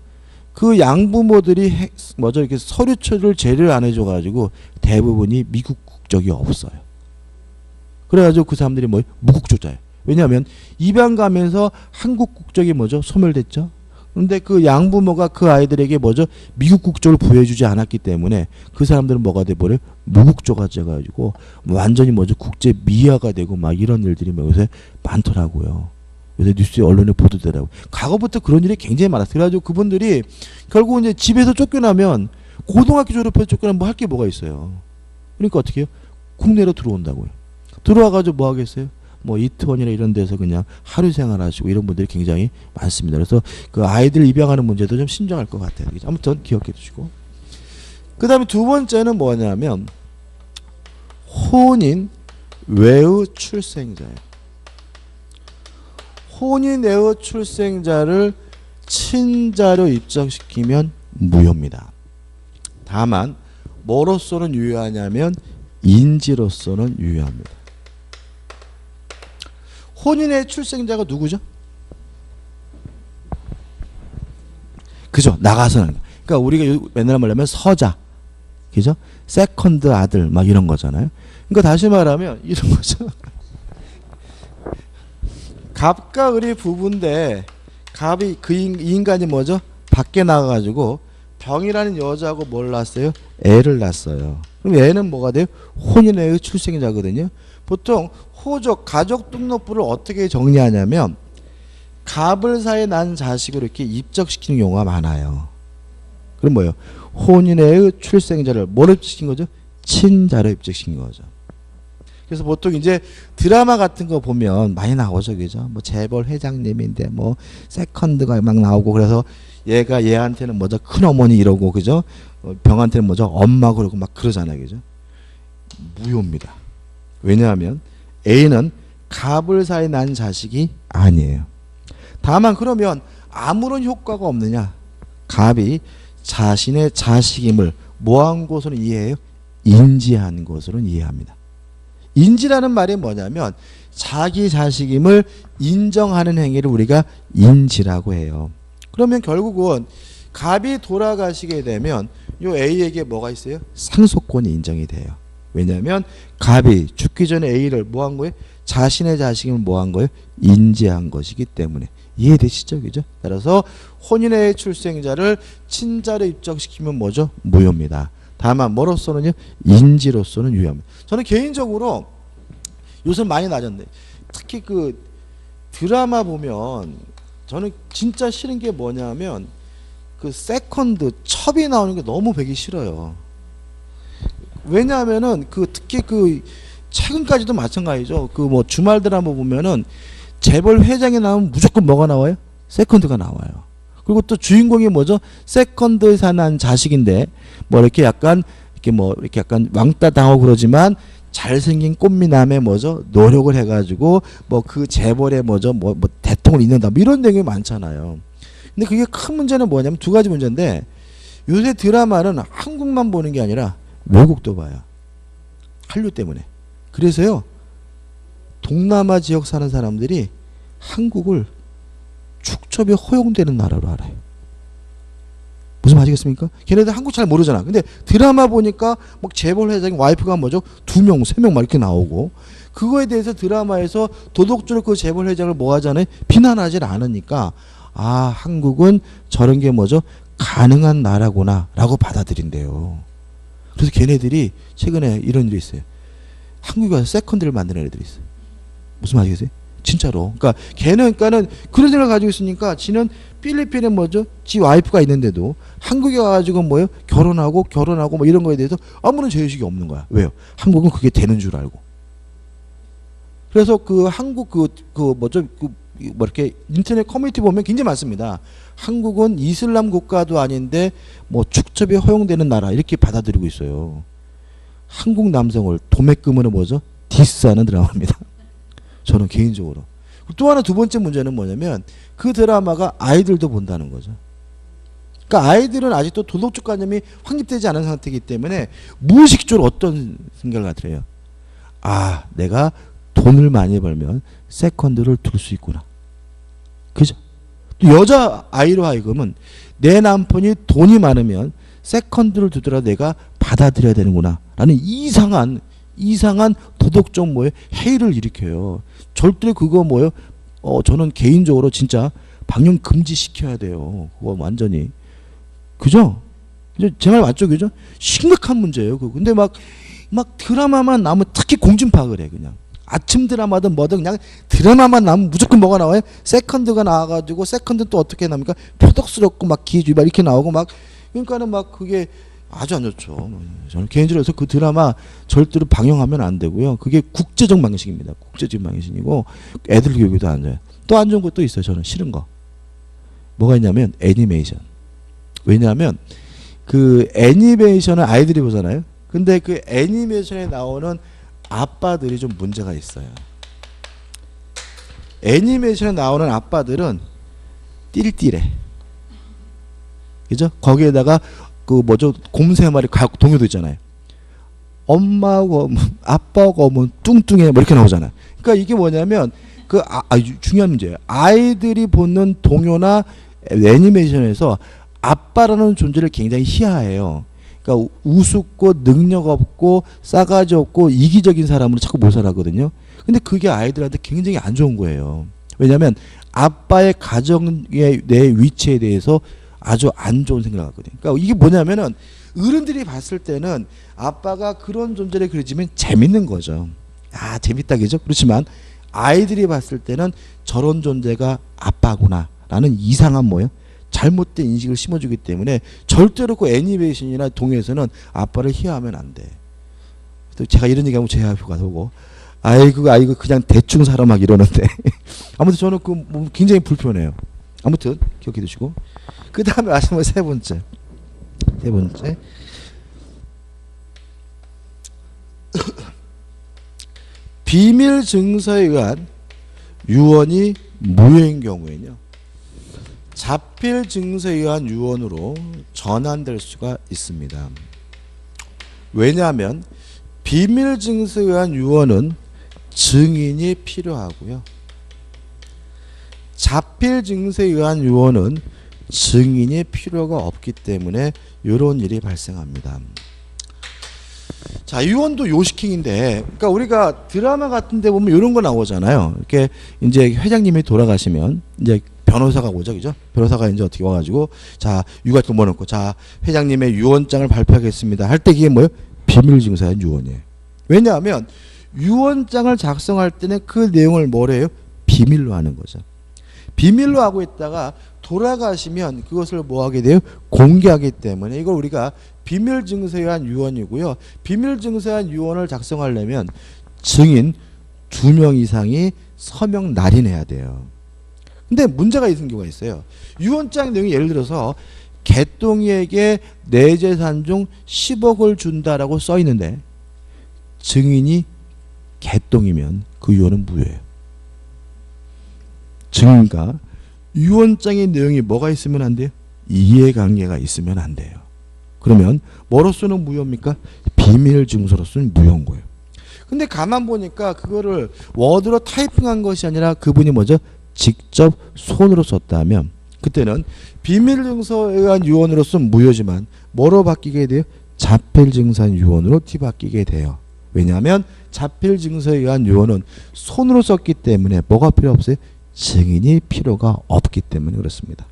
그 양부모들이 뭐죠? 이렇게 서류처를 제대로 안 해줘가지고 대부분이 미국 국적이 없어요. 그래가지고 그 사람들이 뭐 무국조자예요. 왜냐하면 입양 가면서 한국 국적이 뭐죠? 소멸됐죠. 그런데 그 양부모가 그 아이들에게 뭐죠? 미국 국적을 부여해주지 않았기 때문에 그 사람들은 뭐가 돼버려요? 무국조가 돼가지고 완전히 뭐죠? 국제 미화가 되고 막 이런 일들이 요새 많더라고요. 요새 뉴스에 언론에 보도되더라고요. 과거부터 그런 일이 굉장히 많았어요. 그래가지고 그분들이 결국 이제 집에서 쫓겨나면 고등학교 졸업해서 쫓겨나면 뭐 할 게 뭐가 있어요. 그러니까 어떻게 해요? 국내로 들어온다고요. 들어와가지고 뭐 하겠어요? 뭐 이태원이나 이런 데서 그냥 하루 생활하시고 이런 분들이 굉장히 많습니다. 그래서 그 아이들 입양하는 문제도 좀 신중할 것 같아요. 아무튼 기억해 두시고. 그 다음에 두 번째는 뭐냐면 혼인 외의 출생자예요. 혼인외의 출생자를 친자로 입적시키면 무효입니다. 다만 뭐로서는 유효하냐면 인지로서는 유효합니다. 혼인의 출생자가 누구죠? 그죠? 나가서는. 그러니까 우리가 맨날 말하면 서자, 그죠? 세컨드 아들 막 이런 거잖아요. 그러니까 다시 말하면 이런 거죠. 갑과 을이 부부인데 갑이 이 인간이 뭐죠? 밖에 나가가지고 병이라는 여자하고 뭘 낳았어요? 애를 낳았어요. 그럼 애는 뭐가 돼요? 혼인의 출생자거든요. 보통 호족, 가족 등록부를 어떻게 정리하냐면 갑을 사이에 난 자식을 이렇게 입적시키는 경우가 많아요. 그럼 뭐예요? 혼인의 출생자를 뭐로 입적시킨 거죠? 친자로 입적시킨 거죠. 그래서 보통 이제 드라마 같은 거 보면 많이 나오죠, 그죠? 뭐 재벌 회장님인데 뭐 세컨드가 막 나오고 그래서 얘가 얘한테는 뭐죠? 큰 어머니 이러고 그죠? 병한테는 뭐죠? 엄마 그러고 막 그러잖아요, 그죠? 무효입니다. 왜냐하면 A는 갑을 사이에 난 자식이 아니에요. 다만 그러면 아무런 효과가 없느냐? 갑이 자신의 자식임을 뭐한 것으로는 이해해요? 인지한 것으로는 이해합니다. 인지라는 말이 뭐냐면 자기 자식임을 인정하는 행위를 우리가 인지라고 해요. 그러면 결국은 갑이 돌아가시게 되면 요 A에게 뭐가 있어요? 상속권이 인정이 돼요. 왜냐하면 갑이 죽기 전에 A를 뭐 한 거예요? 자신의 자식임을 뭐 한 거예요? 인지한 것이기 때문에. 이해되시죠? 그죠? 따라서 혼인의 출생자를 친자로 입적시키면 뭐죠? 무효입니다. 다만 뭐로서는요? 인지로서는 유효합니다. 저는 개인적으로 요새 많이 낮았는데 특히 그 드라마 보면 저는 진짜 싫은 게 뭐냐면 그 세컨드 첩이 나오는 게 너무 보기 싫어요. 왜냐하면은 그 특히 그 최근까지도 마찬가지죠. 그 뭐 주말 드라마 보면은 재벌 회장이 나오면 무조건 뭐가 나와요? 세컨드가 나와요. 그리고 또 주인공이 뭐죠? 세컨드에서 난 자식인데 뭐 이렇게 약간 이렇게 뭐 이렇게 약간 왕따 당하고 그러지만 잘생긴 꽃미남의 뭐죠? 노력을 해가지고 뭐 그 재벌의 뭐죠? 뭐 대통령을 잇는다 뭐 이런 내용이 많잖아요. 근데 그게 큰 문제는 뭐냐면 두 가지 문제인데 요새 드라마는 한국만 보는 게 아니라 외국도 봐요. 한류 때문에. 그래서요 동남아 지역 사는 사람들이 한국을 축첩이 허용되는 나라로 알아요. 무슨 말이겠습니까? 걔네들 한국 잘 모르잖아. 근데 드라마 보니까 막 재벌 회장이 와이프가 뭐죠? 2명, 3명 막 이렇게 나오고 그거에 대해서 드라마에서 도덕적으로 그 재벌 회장을 뭐 하잖아요? 비난하지 않으니까 아 한국은 저런 게 뭐죠? 가능한 나라구나 라고 받아들인대요. 그래서 걔네들이 최근에 이런 일이 있어요. 한국에 와서 세컨드를 만드는 애들이 있어요. 무슨 말이겠어요? 진짜로. 그러니까 걔는 그러니까는 그런 생각을 가지고 있으니까 지는 필리핀에 뭐죠? 지 와이프가 있는데도 한국에 와가지고 뭐요? 결혼하고 뭐 이런 거에 대해서 아무런 죄의식이 없는 거야. 왜요? 한국은 그게 되는 줄 알고. 그래서 그 한국 그 뭐죠? 뭐 이렇게 인터넷 커뮤니티 보면 굉장히 많습니다. 한국은 이슬람 국가도 아닌데 뭐 축첩이 허용되는 나라 이렇게 받아들이고 있어요. 한국 남성을 도매금으로 뭐죠? 디스하는 드라마입니다. 저는 개인적으로. 또 하나 두 번째 문제는 뭐냐면 그 드라마가 아이들도 본다는 거죠. 그러니까 아이들은 아직도 도덕적 관념이 확립되지 않은 상태이기 때문에 무의식적으로 어떤 생각을 가져요. 아, 내가 돈을 많이 벌면 세컨드를 둘 수 있구나. 그죠? 또 여자 아이로 하여금은 내 남편이 돈이 많으면 세컨드를 두더라도 내가 받아들여야 되는구나 라는 이상한 도덕적 뭐예요? 해이를 일으켜요. 절대 그거 뭐예요? 저는 개인적으로 진짜 방영 금지시켜야 돼요. 그거 완전히. 그죠? 제 말 맞죠? 그죠? 심각한 문제예요. 그거. 근데 막 드라마만 나오면 특히 공중파를 해, 그냥. 아침 드라마든 뭐든 그냥 드라마만 나오면 무조건 뭐가 나와요? 세컨드가 나와가지고 세컨드는 또 어떻게 나옵니까? 표독스럽고 막 기주 막 이렇게 나오고 막 그러니까는 막 그게 아주 안 좋죠. 저는 개인적으로 해서 그 드라마 절대로 방영하면 안 되고요. 그게 국제적 방식입니다. 국제적 방식이고 애들 교육에도 안 좋아요. 또 안 좋은 것도 있어요. 저는 싫은 거. 뭐가 있냐면 애니메이션. 왜냐하면 그 애니메이션을 아이들이 보잖아요. 근데 그 애니메이션에 나오는 아빠들이 좀 문제가 있어요. 애니메이션에 나오는 아빠들은 띨띨해. 그죠? 거기에다가 그 뭐죠? 곰 세 마리 동요도 있잖아요. 엄마하고 아빠하고 뭐 뚱뚱해 뭐 이렇게 나오잖아요. 그러니까 이게 뭐냐면 그 중요한 문제예요. 아이들이 보는 동요나 애니메이션에서 아빠라는 존재를 굉장히 희화해요. 그러니까 우습고 능력 없고 싸가지 없고 이기적인 사람으로 자꾸 묘사하거든요. 근데 그게 아이들한테 굉장히 안 좋은 거예요. 왜냐하면 아빠의 가정의 내 위치에 대해서 아주 안 좋은 생각을 하거든요. 그러니까 이게 뭐냐면은 어른들이 봤을 때는 아빠가 그런 존재를 그려지면 재밌는 거죠. 아, 재밌다 그죠? 그렇지만 아이들이 봤을 때는 저런 존재가 아빠구나 라는 이상한 뭐예요? 잘못된 인식을 심어주기 때문에 절대로 그 애니메이션이나 동요에서는 아빠를 희화하면 안 돼. 또 제가 이런 얘기하면 제압효가 오고 아이고 그냥 대충 살아 막 이러는데 아무튼 저는 그 굉장히 불편해요. 아무튼 기억해 두시고 그 다음에 마지막 세 번째 비밀 증서에 의한 유언이 무효인 경우에는요 자필 증서에 의한 유언으로 전환될 수가 있습니다. 왜냐하면 비밀 증서에 의한 유언은 증인이 필요하고요. 자필 증서에 의한 유언은 증인이 필요가 없기 때문에 이런 일이 발생합니다. 자, 유언도 요시킹인데, 그러니까 우리가 드라마 같은 데 보면 이런 거 나오잖아요. 이렇게 이제 회장님이 돌아가시면 이제 변호사가 오죠, 그죠? 변호사가 이제 어떻게 와가지고, 자, 유가증 뭐 넣고, 자, 회장님의 유언장을 발표하겠습니다. 할 때 이게 뭐예요? 비밀증서의 유언이에요. 왜냐하면 유언장을 작성할 때는 그 내용을 뭐래요? 비밀로 하는 거죠. 비밀로 하고 있다가 돌아가시면 그것을 뭐 하게 돼요? 공개하기 때문에 이걸 우리가 비밀증서에 의한 유언이고요. 비밀증서에 의한 유언을 작성하려면 증인 2명 이상이 서명 날인해야 돼요. 근데 문제가 있는 경우가 있어요. 유언장 내용이 예를 들어서 개똥이에게 내 재산 중 10억을 준다라고 써 있는데 증인이 개똥이면 그 유언은 무효예요. 증인과 유언장의 내용이 뭐가 있으면 안 돼요? 이해관계가 있으면 안 돼요. 그러면 뭐로서는 무효입니까? 비밀증서로서는 무효인 거예요. 근데 가만 보니까 그거를 워드로 타이핑한 것이 아니라 그분이 뭐죠? 직접 손으로 썼다면 그때는 비밀증서에 의한 유언으로서는 무효지만 뭐로 바뀌게 돼요? 자필증서 유언으로 뒤바뀌게 돼요. 왜냐하면 자필증서에 의한 유언은 손으로 썼기 때문에 뭐가 필요 없어요? 증인이 필요가 없기 때문에 그렇습니다.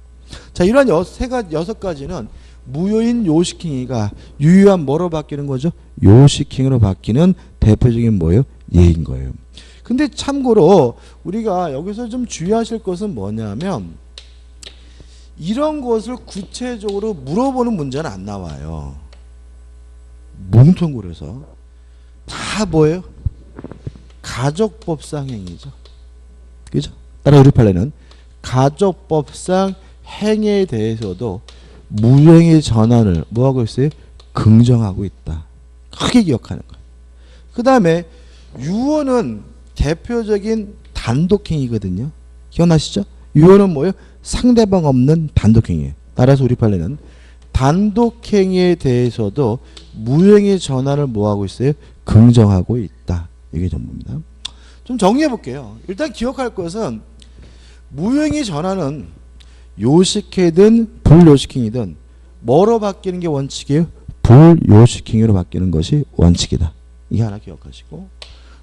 자, 이러한 6가지는 무효인 요시킹이가 유효한 뭐로 바뀌는 거죠? 요시킹으로 바뀌는 대표적인 뭐예요? 예인 거예요. 근데 참고로 우리가 여기서 좀 주의하실 것은 뭐냐면 이런 것을 구체적으로 물어보는 문제는 안 나와요. 뭉뚱그려서 다 뭐예요? 가족법상 행위죠. 그죠? 따라 우리 판례는 가족법상 행위에 대해서도 무효행위 전환을 뭐하고 있어요? 긍정하고 있다. 크게 기억하는 거예요. 그 다음에 유언은 대표적인 단독행위거든요. 기억나시죠? 유언은 뭐예요? 상대방 없는 단독행위예요. 따라서 우리 판례는 단독행위에 대해서도 무효행위 전환을 뭐하고 있어요? 긍정하고 있다. 이게 전부입니다. 좀 정리해 볼게요. 일단 기억할 것은 무효행위 전환은 요식행이든 불요식행이든 뭐로 바뀌는 게 원칙이에요? 불요식행위로 바뀌는 것이 원칙이다. 이게 하나 기억하시고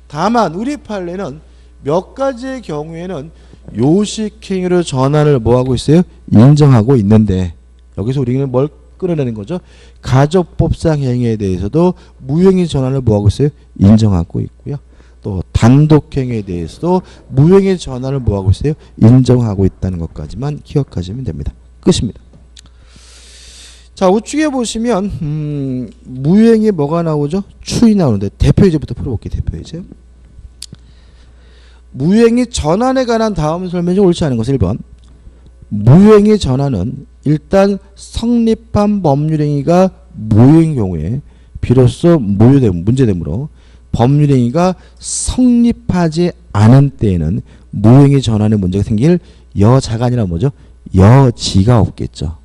다만 우리 판례는 몇 가지의 경우에는 요식행위로 전환을 뭐하고 있어요? 인정하고 있는데 여기서 우리는 뭘 끌어내는 거죠? 가족법상 행위에 대해서도 무효행위 전환을 뭐하고 있어요? 인정하고 있고요. 또 단독행위에 대해서도 무효행위 전환을 뭐하고 있어요? 인정하고 있다는 것까지만 기억하시면 됩니다. 끝입니다. 자, 우측에 보시면 무효행위 뭐가 나오죠? 추이 나오는데 대표 예제부터 풀어볼게요. 대표 예제. 무효행위 전환에 관한 다음 설명이 옳지 않은 것은 1번. 무효행위 전환은 일단 성립한 법률행위가 무효인 경우에 비로소 문제되므로 법률행위가 성립하지 않은 때에는 무효행위 전환의 문제가 생길 여자가 아니라 뭐죠? 여지가 없겠죠.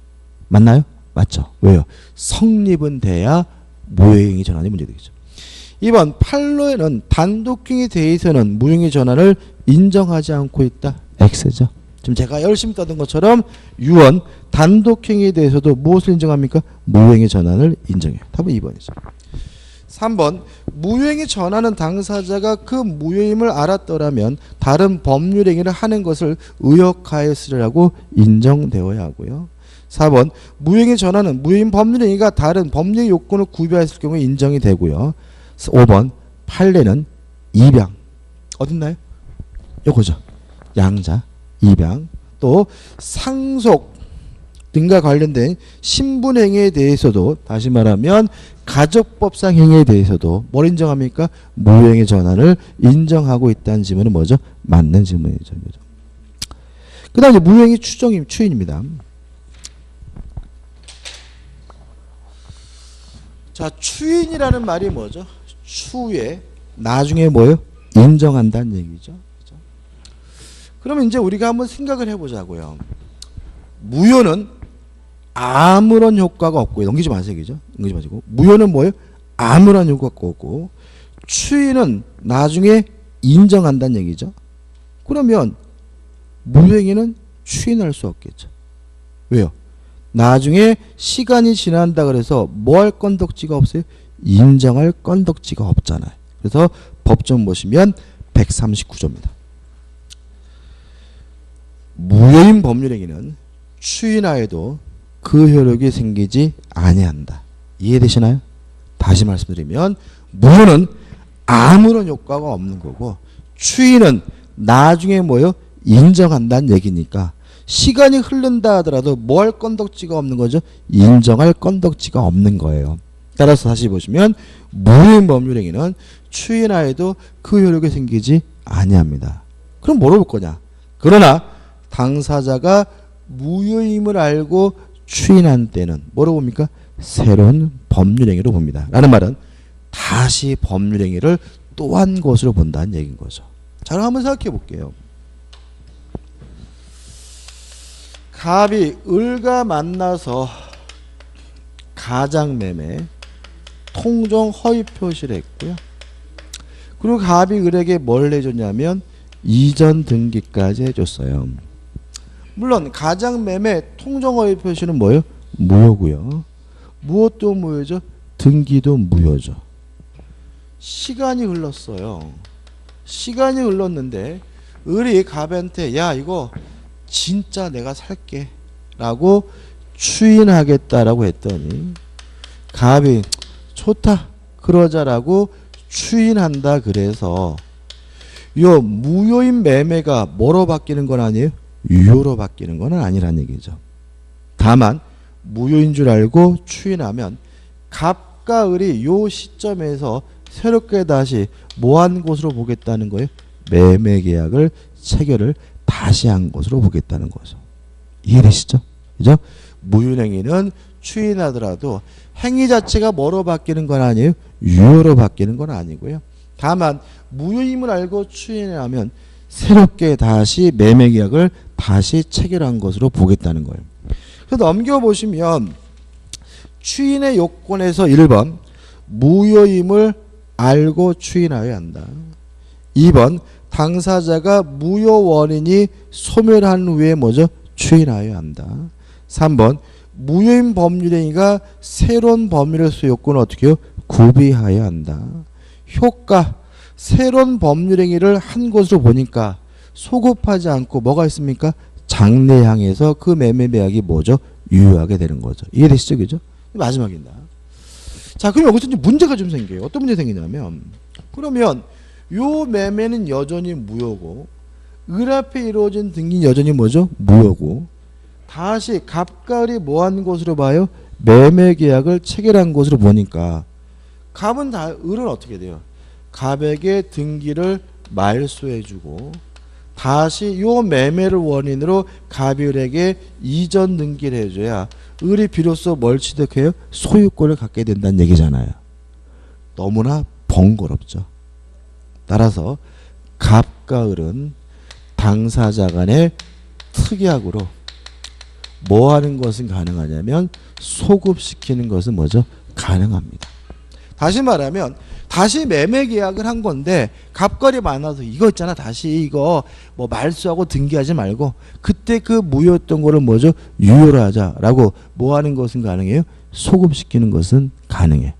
맞나요? 맞죠. 왜요? 성립은 돼야 무효행위 전환의 문제가 되겠죠. 2번 판로에는 단독행위에 대해서는 무효행위 전환을 인정하지 않고 있다. X죠. 지금 제가 열심히 떠든 것처럼 유언 단독행위에 대해서도 무엇을 인정합니까? 무효행위 전환을 인정해요. 답은 2번이죠. 3번 무효행위 전환은 당사자가 그 무효임을 알았더라면 다른 법률행위를 하는 것을 의역하였으리라고 인정되어야 하고요. 4번 무효행위 전환은 무효인 법률행위가 다른 법률 요건을 구비하였을 경우에 인정이 되고요. 5번 판례는 입양 어딨나요? 요거죠. 양자 입양 또 상속 등과 관련된 신분행위에 대해서도 다시 말하면 가족법상 행위에 대해서도 뭘 인정합니까? 무효행위 전환을 인정하고 있다는 질문은 뭐죠? 맞는 질문이죠. 그 다음에 무효행위 추인입니다. 자, 추인이라는 말이 뭐죠? 추후에 나중에 뭐예요? 인정한다는 얘기죠. 그렇죠? 그러면 이제 우리가 한번 생각을 해보자고요. 무효는 아무런 효과가 없고요. 넘기지 마세요. 그죠? 넘기지 마시고. 무효는 뭐예요? 아무런 효과가 없고 추인은 나중에 인정한다는 얘기죠. 그러면 무효행위는 추인할 수 없겠죠. 왜요? 나중에 시간이 지난다 그래서 뭐 할 건덕지가 없어요? 인정할 건덕지가 없잖아요. 그래서 법정 보시면 139조입니다. 무효인 법률행위는 추인하여도 그 효력이 생기지 아니한다. 이해되시나요? 다시 말씀드리면 무효는 아무런 효과가 없는 거고 추인은 나중에 뭐요? 인정한다는 얘기니까 시간이 흐른다 하더라도 뭐 할 건덕지가 없는 거죠? 인정할 건덕지가 없는 거예요. 따라서 다시 보시면 무효인 법률행위는 추인하여도 그 효력이 생기지 아니합니다. 그럼 뭐로 볼 거냐? 그러나 당사자가 무효임을 알고 추인한 때는 뭐로 봅니까? 새로운 법률행위로 봅니다. 라는 말은 다시 법률행위를 또 한 것으로 본다는 얘기인 거죠. 자, 그럼 한번 생각해 볼게요. 갑이 을과 만나서 가장매매 통정 허위 표시를 했고요. 그리고 갑이 을에게 뭘 해줬냐면 이전 등기까지 해줬어요. 물론 가장매매 통정 허위 표시는 뭐예요? 무효고요. 무엇도 무효죠? 등기도 무효죠. 시간이 흘렀어요. 시간이 흘렀는데 을이 갑한테 야 이거 진짜 내가 살게 라고 추인하겠다라고 했더니 갑이 좋다 그러자라고 추인한다. 그래서 요 무효인 매매가 뭐로 바뀌는 건 아니에요? 유효로 바뀌는 건 아니란 얘기죠. 다만 무효인 줄 알고 추인하면 갑과 을이 요 시점에서 새롭게 다시 뭐한 것으로 보겠다는 거예요? 매매계약을 체결을 다시 한 것으로 보겠다는 거죠. 이해되시죠? 그죠? 무효행위는 추인하더라도 행위 자체가 뭐로 바뀌는 건 아니에요? 유효로 바뀌는 건 아니고요. 다만 무효임을 알고 추인하면 새롭게 다시 매매계약을 다시 체결한 것으로 보겠다는 거예요. 그래서 넘겨보시면 추인의 요건에서 1번 무효임을 알고 추인하여야 한다. 2번 당사자가 무효 원인이 소멸한 후에 뭐죠? 추인하여야 한다. 3번 무효인 법률행위가 새로운 법률에서 요건을 어떻게 해요? 구비하여야 한다. 효과 새로운 법률행위를 한 것으로 보니까 소급하지 않고 뭐가 있습니까? 장래 향해서 그 매매계약이 뭐죠? 유효하게 되는 거죠. 이해되시죠? 그죠? 마지막입니다. 자, 그럼 여기서 이제 문제가 좀 생겨요. 어떤 문제 생기냐면 그러면 요 매매는 여전히 무효고 을 앞에 이루어진 등기는 여전히 뭐죠? 무효고 다시 갑과 을이 뭐한 것으로 봐요? 매매계약을 체결한 것으로 보니까 갑은 다 을은 어떻게 돼요? 갑에게 등기를 말소해주고 다시 요 매매를 원인으로 갑이 을에게 이전 등기를 해줘야 을이 비로소 뭘 취득해요? 소유권을 갖게 된다는 얘기잖아요. 너무나 번거롭죠. 따라서 갑과 을은 당사자 간의 특약으로 뭐 하는 것은 가능하냐면 소급시키는 것은 뭐죠? 가능합니다. 다시 말하면 다시 매매 계약을 한 건데 갑과을이 만나서 이거 있잖아, 다시 이거 뭐 말소하고 등기하지 말고 그때 그 무효였던 거를 뭐죠? 유효로 하자라고 뭐 하는 것은 가능해요? 소급시키는 것은 가능해.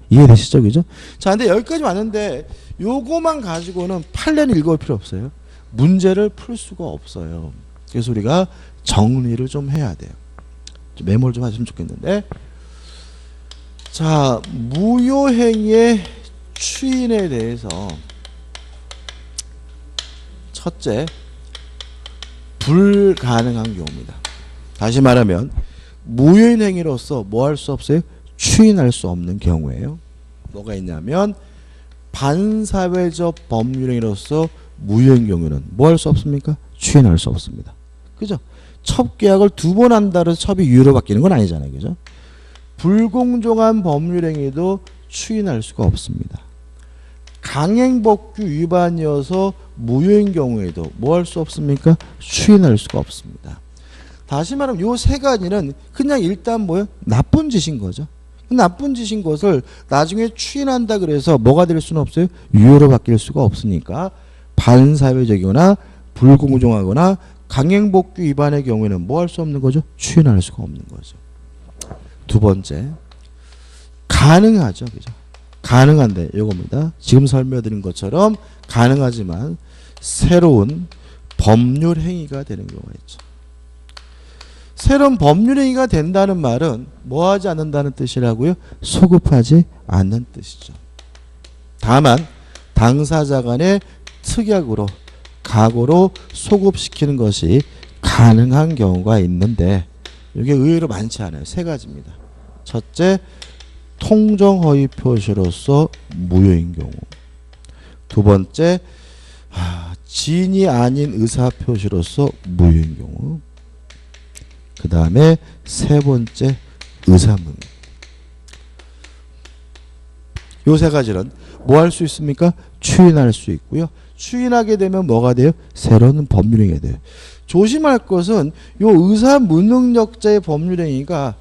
이해되시죠? 그죠? 자, 근데 여기까지 왔는데 요거만 가지고는 판례는 읽어볼 필요 없어요. 문제를 풀 수가 없어요. 그래서 우리가 정리를 좀 해야 돼요. 좀 메모를 좀 하시면 좋겠는데, 자, 무효행위의 추인에 대해서 첫째, 불가능한 경우입니다. 다시 말하면 무효인 행위로서 뭐 할 수 없어요? 추인할 수 없는 경우예요. 뭐가 있냐면 반사회적 법률행위로서 무효인 경우는 뭐 할 수 없습니까? 추인할 수 없습니다. 그죠? 첩계약을 2번 한다 해서 첩이 유효로 바뀌는 건 아니잖아요. 그죠? 불공정한 법률행위도 추인할 수가 없습니다. 강행법규 위반이어서 무효인 경우에도 뭐 할 수 없습니까? 추인할 수가 없습니다. 다시 말하면 요 세 가지는 그냥 일단 뭐예요? 나쁜 짓인 거죠. 나쁜 짓인 것을 나중에 추인한다 그래서 뭐가 될 수는 없어요? 유효로 바뀔 수가 없으니까 반사회적이거나 불공정하거나 강행법규 위반의 경우에는 뭐 할 수 없는 거죠? 추인할 수가 없는 거죠. 두 번째, 가능하죠. 그죠? 가능한데 이겁니다. 지금 설명드린 것처럼 가능하지만 새로운 법률 행위가 되는 경우가 있죠. 새로운 법률 행위가 된다는 말은 뭐 하지 않는다는 뜻이라고요? 소급하지 않는 뜻이죠. 다만 당사자 간의 특약으로 각오로 소급시키는 것이 가능한 경우가 있는데 이게 의외로 많지 않아요. 세 가지입니다. 첫째, 통정허위 표시로서 무효인 경우. 두 번째, 진이 아닌 의사 표시로서 무효인 경우. 그 다음에 세 번째, 의사문. 요 세 가지는 뭐 할 수 있습니까? 추인할 수 있고요. 추인하게 되면 뭐가 돼요? 새로운 법률행위가 돼요. 조심할 것은 요 의사 무능력자의 법률행위가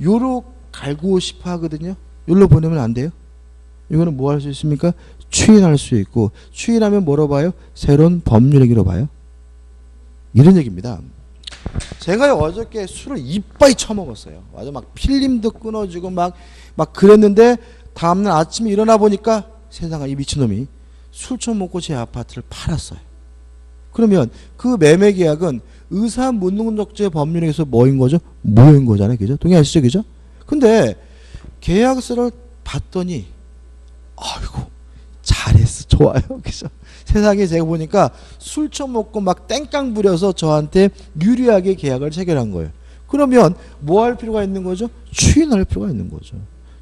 요로 갈고 싶어 하거든요. 요로 보내면 안 돼요. 이거는 뭐 할 수 있습니까? 추인할 수 있고, 추인하면 뭐로 봐요? 새로운 법률행위로 봐요. 이런 얘기입니다. 제가 어저께 술을 이빠이 처먹었어요. 맞아, 막 필름도 끊어지고 막 그랬는데 다음날 아침에 일어나 보니까 세상에 이 미친놈이 술 처먹고 제 아파트를 팔았어요. 그러면 그 매매 계약은 의사 무능력자의 법률에서 뭐인 거죠? 무효인 거잖아요. 그죠? 동의하시죠? 그죠? 근데 계약서를 봤더니 아이고 잘했어. 좋아요. 그죠? 세상에 제가 보니까 술 처먹고 막 땡깡 부려서 저한테 유리하게 계약을 체결한 거예요. 그러면 뭐 할 필요가 있는 거죠? 추인할 필요가 있는 거죠.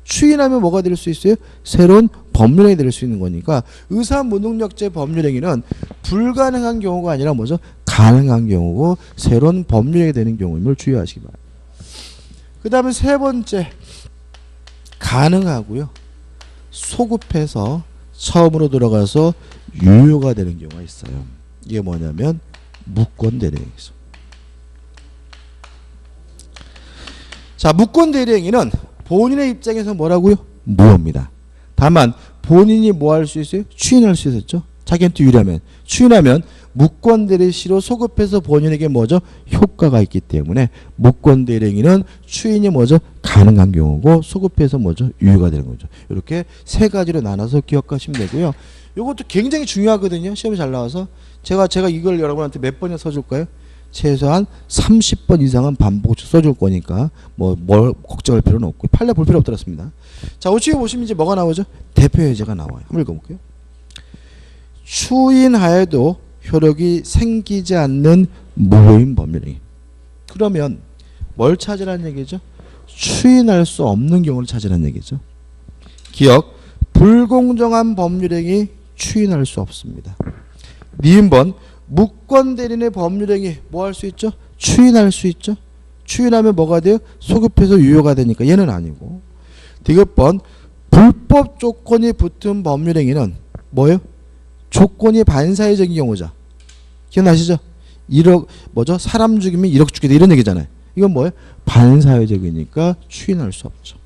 추인하면 뭐가 될 수 있어요? 새로운 법률행위 될 수 있는 거니까 의사 무능력자의 법률행위는 불가능한 경우가 아니라 뭐죠? 가능한 경우고 새로운 법률행위 되는 경우임을 주의하시기 바랍니다. 그 다음에 세 번째, 가능하고요. 소급해서 처음으로 들어가서 유효가 되는 경우가 있어요. 이게 뭐냐면 무권 대리행위죠. 자, 무권 대리행위는 본인의 입장에서 뭐라고요? 무효입니다. 다만 본인이 뭐 할 수 있어요? 추인할 수 있었죠. 자기한테 유리하면. 추인하면 무권 대리시로 소급해서 본인에게 뭐죠? 효과가 있기 때문에 무권 대리행위는 추인이 뭐죠? 가능한 경우고 소급해서 뭐죠? 유효가 되는 거죠. 이렇게 세 가지로 나눠서 기억하시면 되고요. 이것도 굉장히 중요하거든요. 시험이 잘 나와서 제가 이걸 여러분한테 몇 번이나 써줄까요? 최소한 30번 이상은 반복적으로 써줄 거니까 뭘 걱정할 필요는 없고 판례 볼 필요 없더랬습니다. 자, 우측에 보시면 이제 뭐가 나오죠? 대표 예제가 나와요. 한번 읽어볼게요. 추인하여도 효력이 생기지 않는 무효인 법률행위. 그러면 뭘 찾으라는 얘기죠? 추인할 수 없는 경우를 찾으라는 얘기죠. 기억, 불공정한 법률행위 추인할 수 없습니다. 니은번 무권 대리인의 법률행위 뭐 할 수 있죠? 추인할 수 있죠. 추인하면 뭐가 돼요? 소급해서 유효가 되니까 얘는 아니고. 디귿번 불법 조건이 붙은 법률행위는 뭐예요? 조건이 반사회적인 경우죠. 기억나시죠? 1억 뭐죠? 사람 죽이면 1억 죽이다 이런 얘기잖아요. 이건 뭐예요? 반사회적이니까 추인할 수 없죠.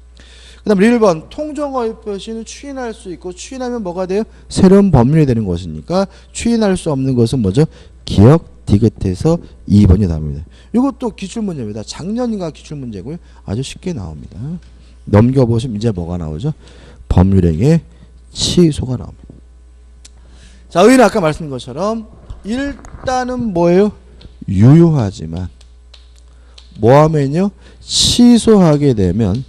그 다음 1번 통정어휘 표시는 추인할 수 있고 추인하면 뭐가 돼요? 새로운 법률이 되는 것이니까 추인할 수 없는 것은 뭐죠? 기억 디귿에서 2번이 나옵니다. 이것도 기출문제입니다. 작년인가 기출문제고요. 아주 쉽게 나옵니다. 넘겨보시면 이제 뭐가 나오죠? 법률행위의 취소가 나옵니다. 자, 의는 아까 말씀드린 것처럼 일단은 뭐예요? 유효하지만 뭐 하면요? 취소하게 되면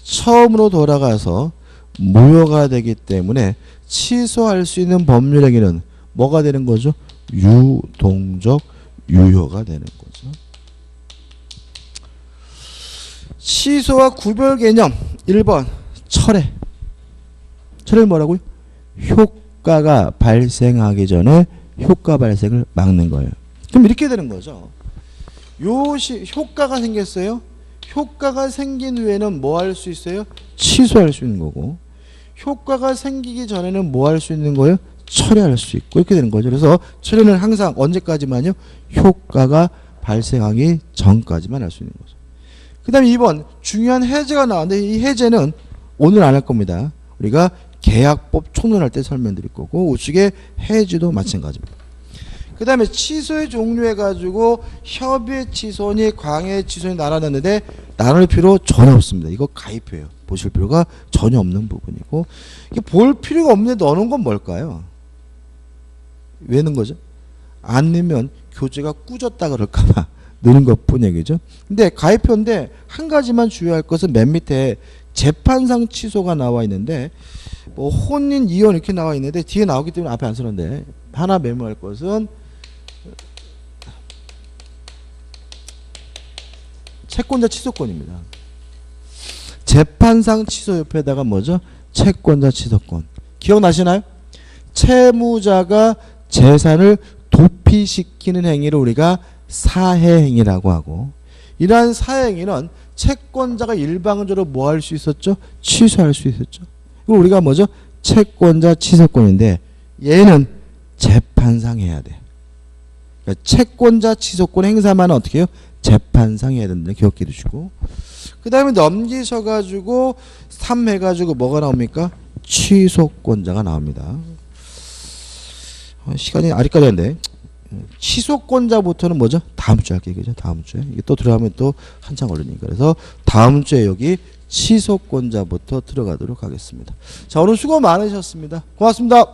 처음으로 돌아가서 무효가 되기 때문에 취소할 수 있는 법률행위는 뭐가 되는 거죠? 유동적 유효가 되는 거죠. 취소와 구별 개념 1번 철회. 철회는 뭐라고요? 효과가 발생하기 전에 효과 발생을 막는 거예요. 그럼 이렇게 되는 거죠. 효과가 생겼어요. 효과가 생긴 후에는 뭐 할 수 있어요? 취소할 수 있는 거고 효과가 생기기 전에는 뭐 할 수 있는 거예요? 철회할 수 있고 이렇게 되는 거죠. 그래서 철회는 항상 언제까지만요? 효과가 발생하기 전까지만 할 수 있는 거죠. 그 다음에 2번 중요한 해제가 나왔는데 이 해제는 오늘 안 할 겁니다. 우리가 계약법 총론할 때 설명드릴 거고 우측의 해지도 마찬가지입니다. 그 다음에 취소의 종류해가지고 협의 취소니 광해 취소니 나눠놨는데 나눌 필요 전혀 없습니다. 이거 가입해요. 보실 필요가 전혀 없는 부분이고 이게 볼 필요가 없는데 넣어놓은 건 뭘까요? 왜 넣은 거죠? 안 넣으면 교재가 꾸졌다 그럴까봐 넣는 것뿐이에요. 그죠? 근데 가입표인데 한 가지만 주의할 것은 맨 밑에 재판상 취소가 나와 있는데 뭐 혼인, 이혼 이렇게 나와 있는데 뒤에 나오기 때문에 앞에 안 쓰는데 하나 메모할 것은 채권자 취소권입니다. 재판상 취소 옆에다가 뭐죠? 채권자 취소권. 기억나시나요? 채무자가 재산을 도피시키는 행위를 우리가 사해행위라고 하고 이러한 사해행위는 채권자가 일방적으로 뭐 할 수 있었죠? 취소할 수 있었죠. 이거 우리가 뭐죠? 채권자 취소권인데 얘는 재판상 해야 돼. 그러니까 채권자 취소권 행사만 어떻게 해요? 재판상 해야 된다. 기억해 두시고 그 다음에 넘기셔가지고 3 해가지고 뭐가 나옵니까? 취소권자가 나옵니다. 시간이 아직까지 한데 취소권자부터는 뭐죠? 다음 주에 할게요. 그죠? 다음 주에. 이게 또 들어가면 또 한참 걸리니까. 그래서 다음 주에 여기 취소권자부터 들어가도록 하겠습니다. 자, 오늘 수고 많으셨습니다. 고맙습니다.